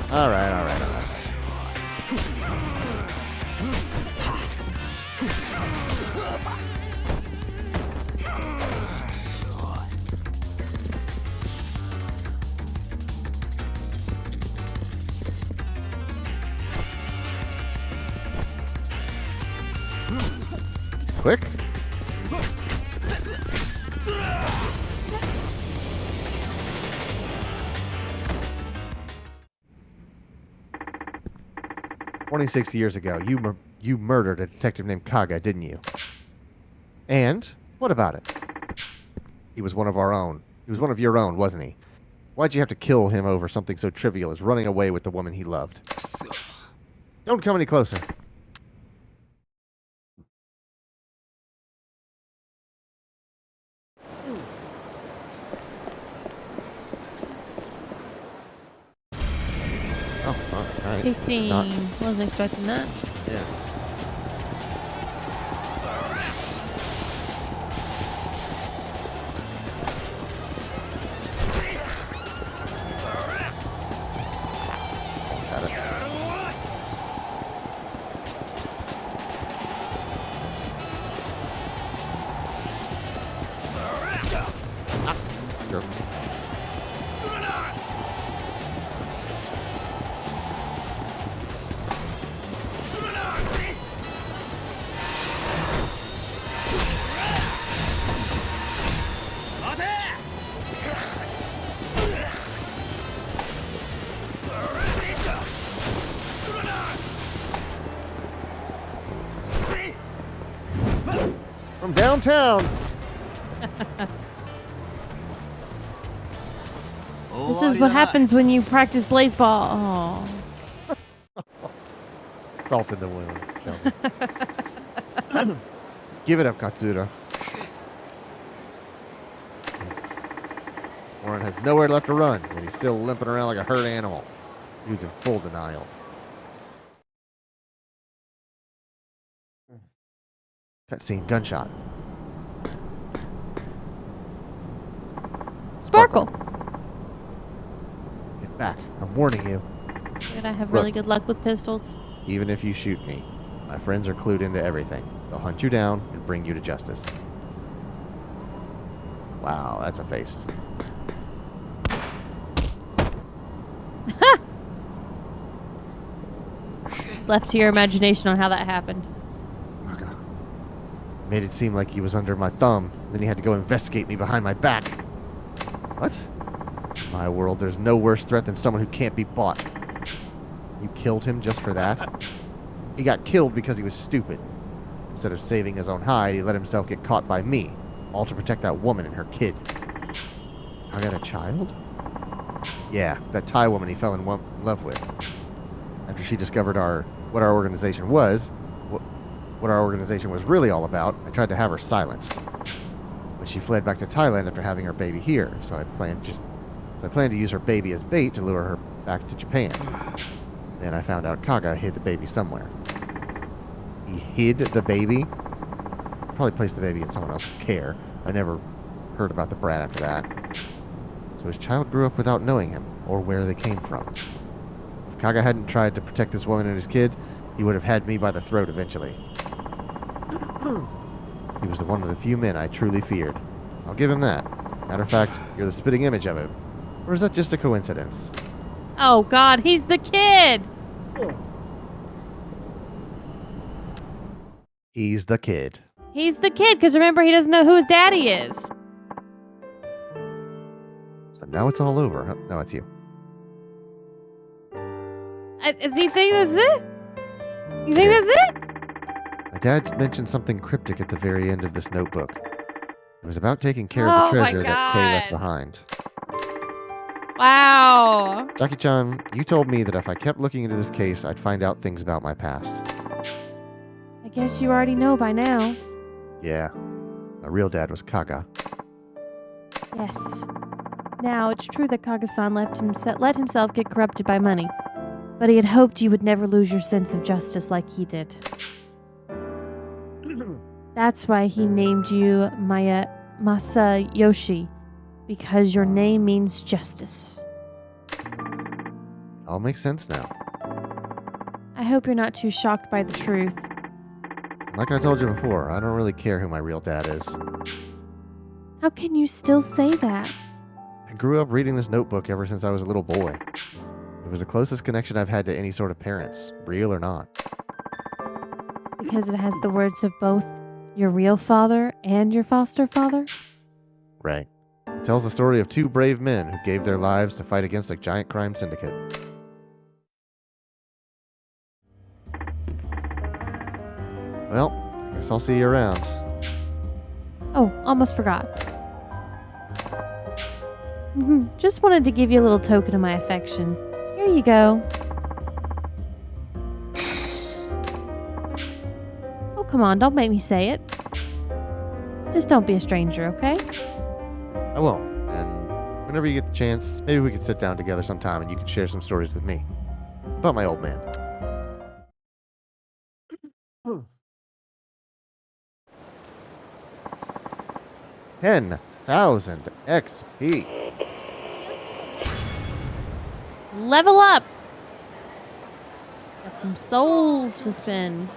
All right. Quick. "26 years ago, you murdered a detective named Kaga, didn't you? And what about it? He was one of our own. He was one of your own, wasn't he? Why'd you have to kill him over something so trivial as running away with the woman he loved? Don't come any closer." Oh, all right. Hey, scene. Not- Wasn't expecting that. Yeah. Got it. Sure. From downtown. This is what happens when you practice blaze ball. Oh. Salt in the wound. Shelby. Give it up, Katsura. Warren has nowhere left to run, and he's still limping around like a hurt animal. Dude's in full denial. Cutscene, gunshot. Sparkle. Get back. I'm warning you. Good, I have Look. really good luck with pistols. Even if you shoot me, my friends are clued into everything. They'll hunt you down and bring you to justice. Wow, that's a face. Left to your imagination on how that happened. Oh, God. Made it seem like he was under my thumb. Then he had to go investigate me behind my back. What? In my world, there's no worse threat than someone who can't be bought. You killed him just for that? He got killed because he was stupid. Instead of saving his own hide, he let himself get caught by me, all to protect that woman and her kid. I got a child? Yeah, that Thai woman he fell in love with. After she discovered what our organization was, what our organization was really all about, I tried to have her silenced. But she fled back to Thailand after having her baby here, so I planned to use her baby as bait to lure her back to Japan. Then I found out Kaga hid the baby somewhere. He hid the baby? Probably placed the baby in someone else's care. I never heard about the brat after that. So his child grew up without knowing him, or where they came from. If Kaga hadn't tried to protect this woman and his kid, he would have had me by the throat eventually. He was one of the few men I truly feared. I'll give him that. Matter of fact, you're the spitting image of him. Or is that just a coincidence? Oh, God, he's the kid! He's the kid. He's the kid, because remember, he doesn't know who his daddy is. So now it's all over. Huh? No, it's you. Does he think that's it? You think that's it? My dad mentioned something cryptic at the very end of this notebook. It was about taking care Oh of the my treasure that Kay left God. behind. Wow. Saki-chan, you told me that if I kept looking into this case, I'd find out things about my past. I guess you already know by now. Yeah. My real dad was Kaga. Yes. Now, it's true that Kaga-san let himself get corrupted by money. But he had hoped you would never lose your sense of justice like he did. That's why he named you Masayoshi, because your name means justice. All makes sense now. I hope you're not too shocked by the truth. Like I told you before, I don't really care who my real dad is. How can you still say that? I grew up reading this notebook ever since I was a little boy. It was the closest connection I've had to any sort of parents, real or not. Because it has the words of both your real father and your foster father? Right. It tells the story of two brave men who gave their lives to fight against a giant crime syndicate. Well, I guess I'll see you around. Oh, almost forgot. Just wanted to give you a little token of my affection. Here you go. Oh, come on, don't make me say it. Just don't be a stranger, okay? I won't. And whenever you get the chance, maybe we could sit down together sometime and you could share some stories with me. About my old man. 10,000 XP. Level up! Got some souls to spend.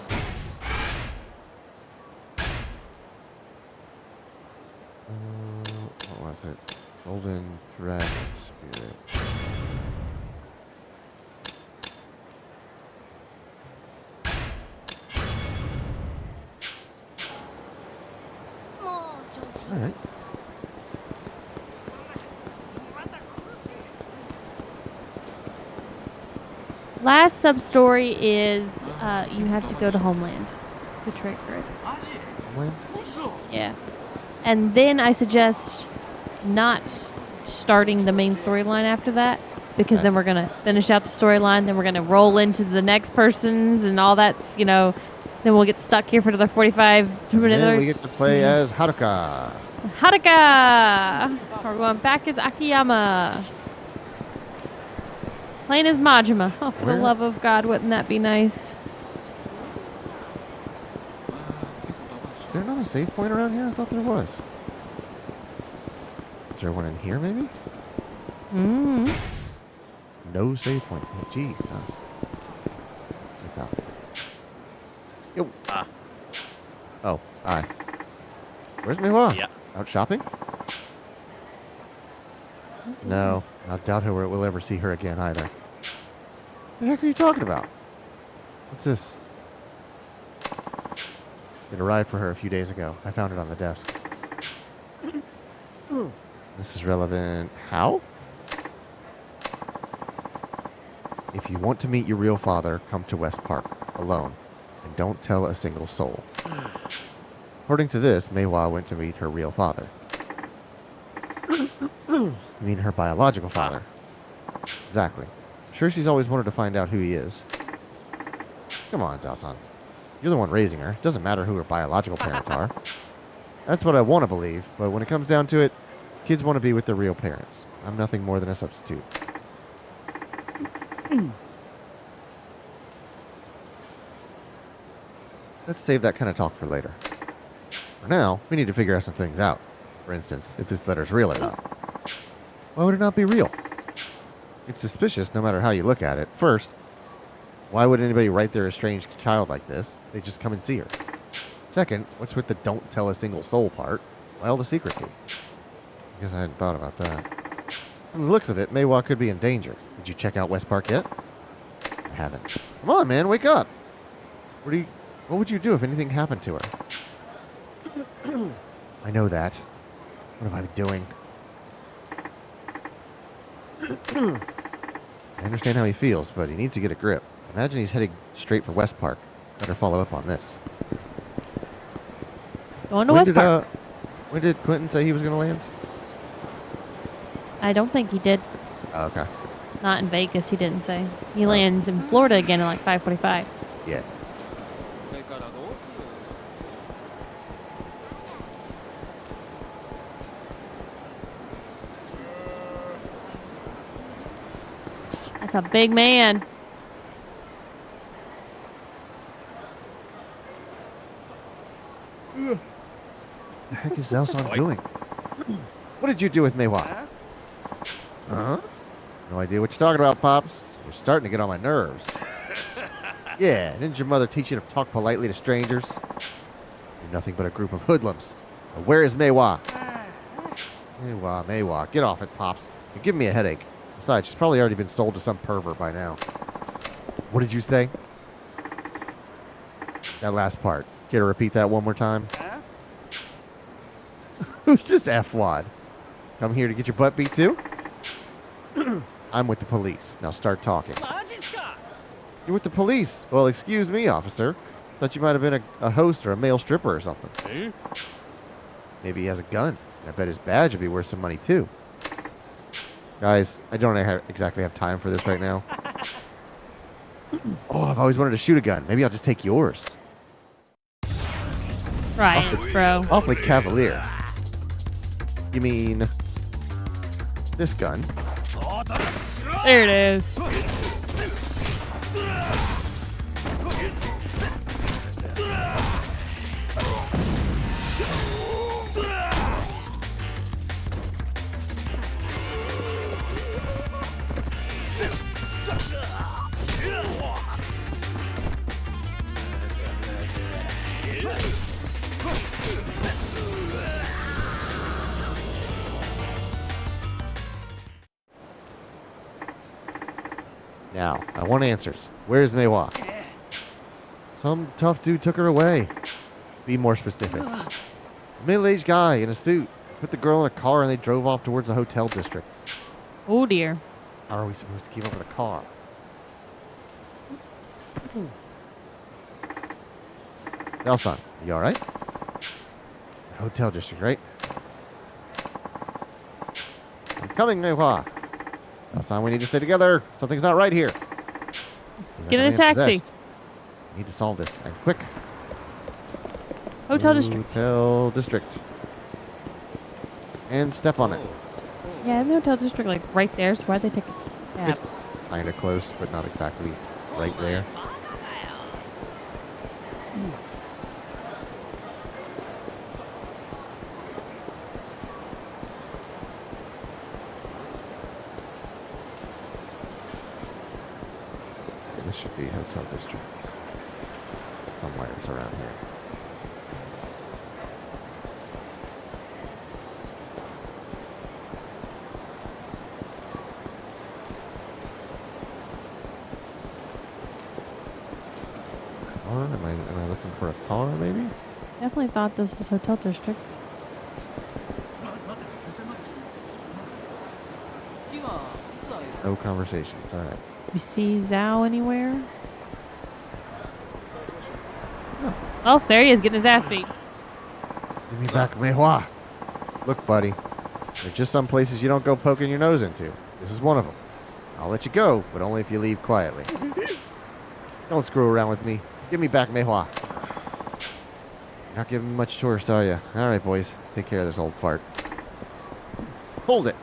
What was it? Golden Dragon Spirit. Alright. Last sub-story is you have to go to Homeland to trigger it. Homeland? Yeah. And then I suggest not starting the main storyline after that, because Okay. then we're going to finish out the storyline, then we're going to roll into the next person's and all that's, then we'll get stuck here for another 45 And minutes. then we get to play as Haruka. Haruka! We're going back as Akiyama. Playing as Majima. Oh, for Where? the love of God, wouldn't that be nice? Is there not a save point around here? I thought there was. Is there one in here, maybe? No save points. Oh, Jesus. Wake up. Yo. Oh, hi. Where's Miwa? Yeah. Out shopping? No, I doubt we'll ever see her again either. The heck are you talking about? What's this? It arrived for her a few days ago. I found it on the desk. This is relevant. How? If you want to meet your real father, come to West Park alone, and don't tell a single soul. According to this, Meiwa went to meet her real father. You mean her biological father? Exactly. I'm sure she's always wanted to find out who he is. Come on, Zao-san. You're the one raising her. It doesn't matter who her biological parents are. That's what I want to believe, but when it comes down to it, kids want to be with their real parents. I'm nothing more than a substitute. Let's save that kind of talk for later. For now, we need to figure some things out. For instance, if this letter's real or not. Why would it not be real? It's suspicious no matter how you look at it. First, why would anybody write their estranged child like this? They just come and see her. Second, what's with the don't tell a single soul part? Why all the secrecy? I guess I hadn't thought about that. From the looks of it, Meiwa could be in danger. Did you check out West Park yet? I haven't. Come on, man, wake up! What would you do if anything happened to her? I know that. What have I been doing? I understand how he feels, but he needs to get a grip. Imagine he's heading straight for West Park. Better follow up on this. Going to West Park. When did Quentin say he was going to land? I don't think he did. Oh, okay. Not in Vegas, he didn't say. He lands in Florida again at like 5:45. Yeah. That's a big man. What the heck is Zao-san doing? What did you do with Meiwa? Huh? No idea what you're talking about, Pops. You're starting to get on my nerves. Yeah, didn't your mother teach you to talk politely to strangers? You're nothing but a group of hoodlums. Now, where is Meiwa? Meiwa, get off it, Pops. You're giving me a headache. Besides, she's probably already been sold to some pervert by now. What did you say? That last part. Care to repeat that one more time? Who's this F-wad? Come here to get your butt beat too? I'm with the police. Now start talking. You're with the police? Well, excuse me, officer. Thought you might have been a host or a male stripper or something. Maybe he has a gun. I bet his badge would be worth some money too. Guys, I don't exactly have time for this right now. Oh, I've always wanted to shoot a gun. Maybe I'll just take yours. Right, bro. Awfully cavalier. You mean this gun? There it is. Now, I want answers. Where's Meiwa? Some tough dude took her away. Be more specific. A middle-aged guy in a suit put the girl in a car and they drove off towards the hotel district. Oh dear. How are we supposed to keep up with a car? Elson, you alright? The hotel district, right? I'm coming, Meiwa. Elson, we need to stay together. Something's not right here. Get in a taxi. We need to solve this, and quick. Hotel district. Hotel district. And step on it. Yeah, the hotel district like right there. So why'd they take a cab? It's kind of close, but not exactly right there. this should be Hotel District. Somewhere it's around here. Car? Am I looking for a car, maybe? Definitely thought this was Hotel District. No conversations. All right. We see Zhao anywhere? Oh, there he is, getting his ass beat. Give me back Mei Hua. Look, buddy. There's just some places you don't go poking your nose into. This is one of them. I'll let you go, but only if you leave quietly. Don't screw around with me. Give me back Mei Hua. You're not giving me much choice, are you? All right, boys. Take care of this old fart. Hold it.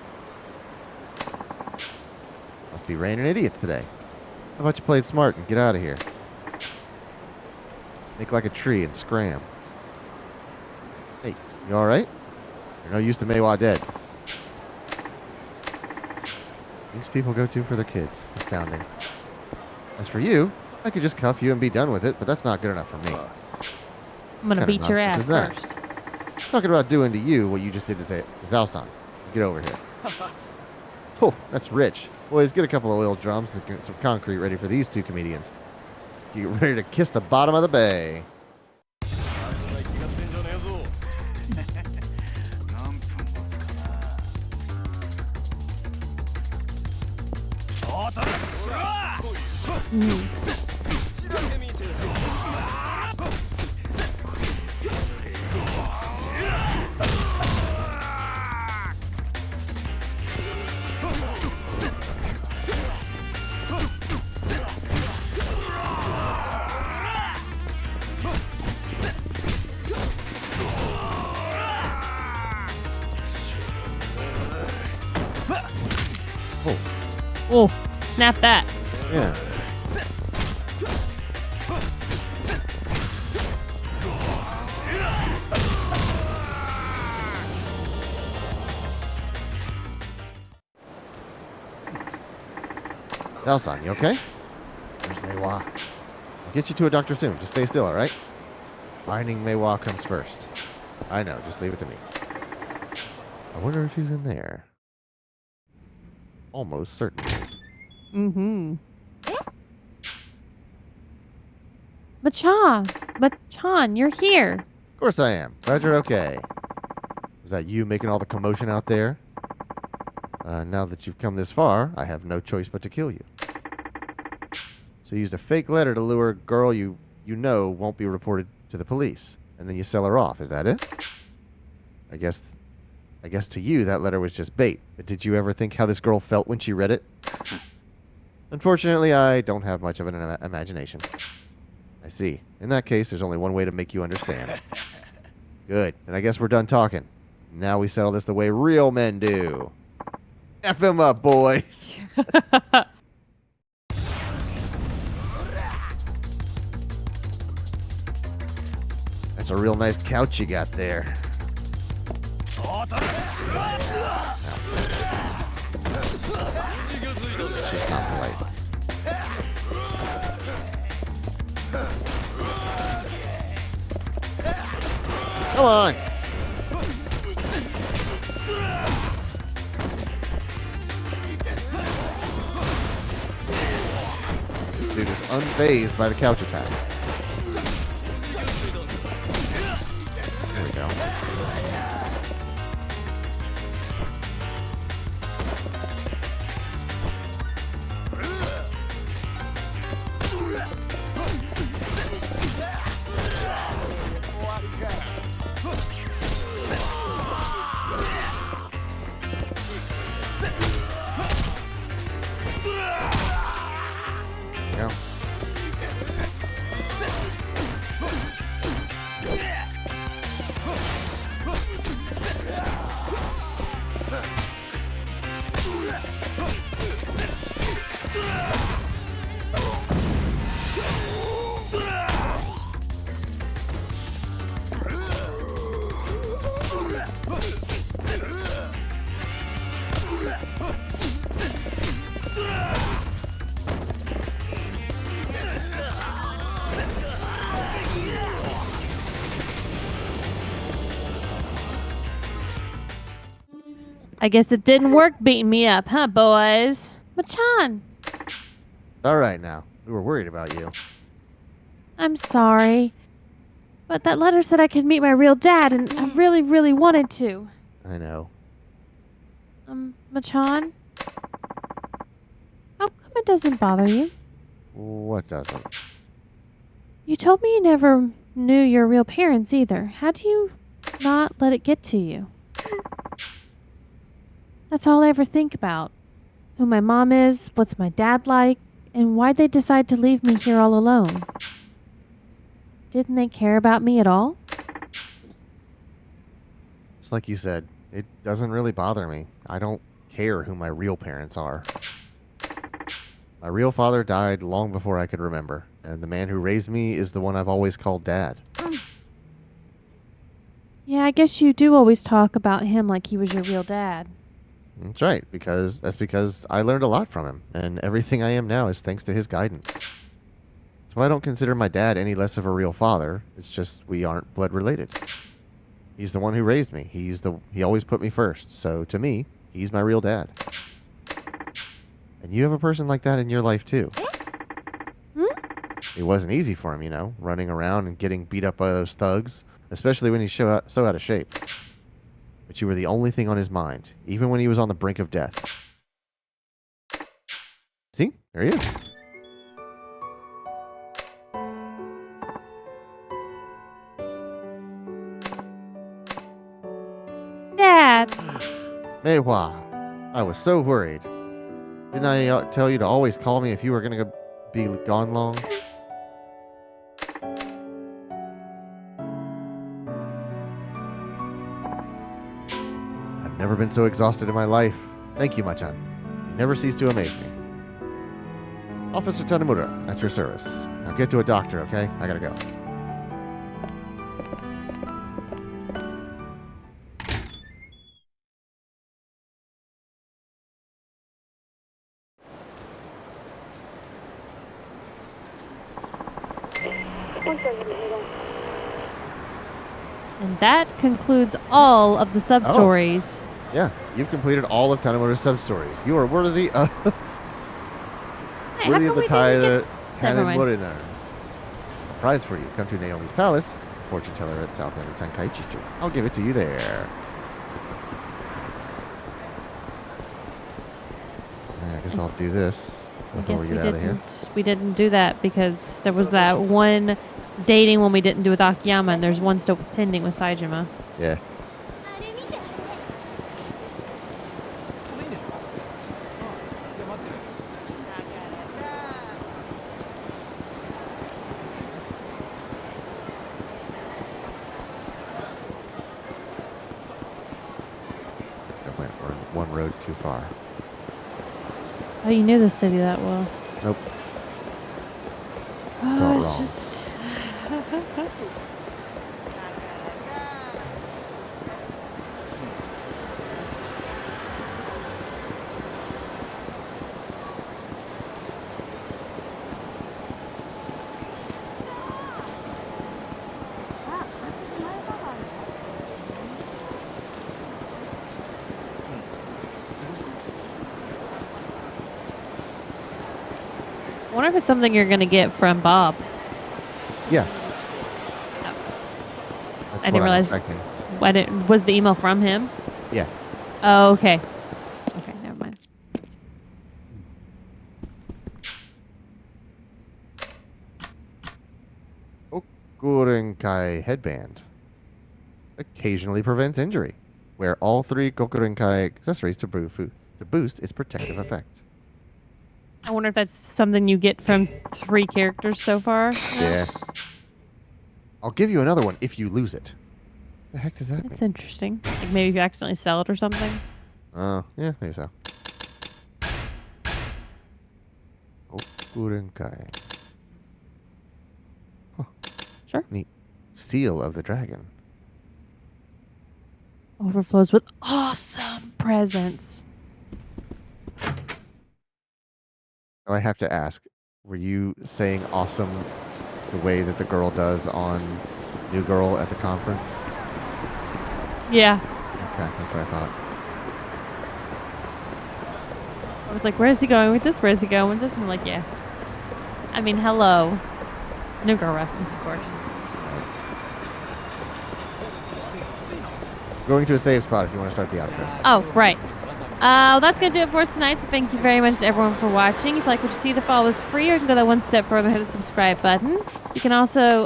Must be raining idiots today. How about you play it smart and get out of here? Make like a tree and scram. Hey, you alright? You're no use to Mei Hua dead. Things people go to for their kids. Astounding. As for you, I could just cuff you and be done with it, but that's not good enough for me. I'm gonna What kind beat of your nonsense ass is that? first. Talking about doing to you what you just did to Zhao-san. Get over here. Oh, that's rich. Boys, get a couple of oil drums and get some concrete ready for these two comedians. Get ready to kiss the bottom of the bay. Oh, snap that. Yeah. Zhao-san, you okay? Where's Mei Hua? I'll get you to a doctor soon. Just stay still, all right? Finding Mei Hua comes first. I know. Just leave it to me. I wonder if he's in there. Almost certain. Mm-hmm. Machan, you're here. Of course I am. Glad you're okay. Is that you making all the commotion out there? Now that you've come this far, I have no choice but to kill you. So you used a fake letter to lure a girl you know won't be reported to the police, and then you sell her off. Is that it? I guess to you that letter was just bait. But did you ever think how this girl felt when she read it? Unfortunately, I don't have much of an imagination. I see. In that case, there's only one way to make you understand. Good. Then I guess we're done talking. Now we settle this the way real men do. F him up, boys. That's a real nice couch you got there. She's not polite. Come on. This dude is unfazed by the couch attack. There we go. Yeah. I guess it didn't work beating me up, huh, boys? Machan, All right, now. We were worried about you. I'm sorry. But that letter said I could meet my real dad, and I really, really wanted to. I know. Machan? How come it doesn't bother you? What doesn't? You told me you never knew your real parents either. How do you not let it get to you? That's all I ever think about. Who my mom is, what's my dad like, and why'd they decide to leave me here all alone? Didn't they care about me at all? It's like you said, it doesn't really bother me. I don't care who my real parents are. My real father died long before I could remember, and the man who raised me is the one I've always called Dad. Yeah, I guess you do always talk about him like he was your real dad. That's right, that's because I learned a lot from him, and everything I am now is thanks to his guidance. So I don't consider my dad any less of a real father. It's just we aren't blood related. He's the one who raised me. He always put me first. So to me, he's my real dad. And you have a person like that in your life too. It wasn't easy for him, running around and getting beat up by those thugs, especially when he's so out of shape. But you were the only thing on his mind, even when he was on the brink of death. See? There he is. Dad! Meihua, I was so worried. Didn't I tell you to always call me if you were going to be gone long? I've never been so exhausted in my life. Thank you, Machan. You never cease to amaze me. Officer Tanemura, at your service. Now get to a doctor, okay? I gotta go. And that concludes all of the sub-stories. Yeah, you've completed all of Tanemura's sub-stories. You are worthy of... Hey, worthy how of the come we didn't title Never mind. Tanemura. A prize for you. Come to Naomi's Palace, fortune teller at South End of Tankaichi Street. I'll give it to you there. I guess I'll do this I before guess we get out of here. we didn't do that because there was that one dating one we didn't do with Akiyama, and there's one still pending with Saejima. Yeah. I went for one road too far. Oh, you knew the city that well. Nope. Oh, Felt it's wrong. just. I wonder if it's something you're going to get from Bob. Yeah. I didn't realize. Was the email from him? Yeah. Oh, okay. Okay, never mind. Gokurenkai headband. Occasionally prevents injury. Wear all 3 Gokurenkai accessories to boost its protective effect. I wonder if that's something you get from 3 characters so far. Yeah. I'll give you another one if you lose it. The heck does that That's mean? interesting. Like maybe if you accidentally sell it or something. Yeah, maybe so. Gokurenkai. Huh. Sure. Neat. Seal of the dragon. Overflows with awesome presents. Oh, I have to ask, were you saying awesome the way that the girl does on New Girl at the conference? Yeah. Okay, that's what I thought. was like, where is he going with this? Where is he going with this? And I'm like, yeah. I mean, hello. It's a New Girl reference, of course. Going to a safe spot if you want to start the outro. Oh, right. Well, that's going to do it for us tonight. So thank you very much to everyone for watching. If you like what you see, the follow is free, or you can go that one step further and hit the subscribe button. You can also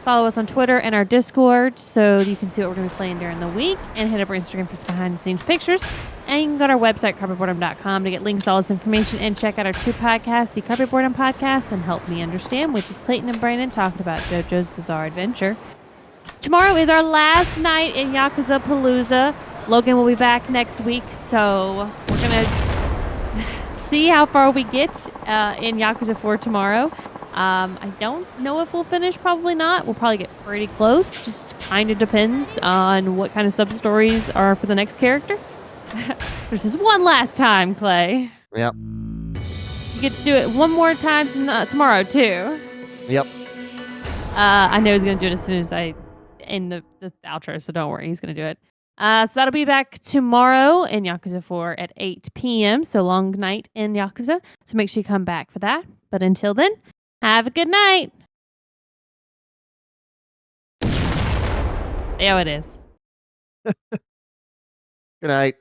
follow us on Twitter and our Discord so you can see what we're going to be playing during the week, and hit up our Instagram for some behind-the-scenes pictures. And you can go to our website, carpetboredom.com, to get links to all this information and check out our 2 podcasts, the Carpet Boredom Podcast and Help Me Understand, which is Clayton and Brandon talking about JoJo's Bizarre Adventure. Tomorrow is our last night in Yakuza Palooza. Logan will be back next week, so we're going to see how far we get in Yakuza 4 tomorrow. I don't know if we'll finish. Probably not. We'll probably get pretty close. Just kind of depends on what kind of sub-stories are for the next character. There's this one last time, Clay. Yep. You get to do it one more time tomorrow, too. Yep. I know he's going to do it as soon as I end the outro, so don't worry. He's going to do it. So that'll be back tomorrow in Yakuza 4 at 8 p.m. So long night in Yakuza. So make sure you come back for that. But until then, have a good night. There it is. Good night.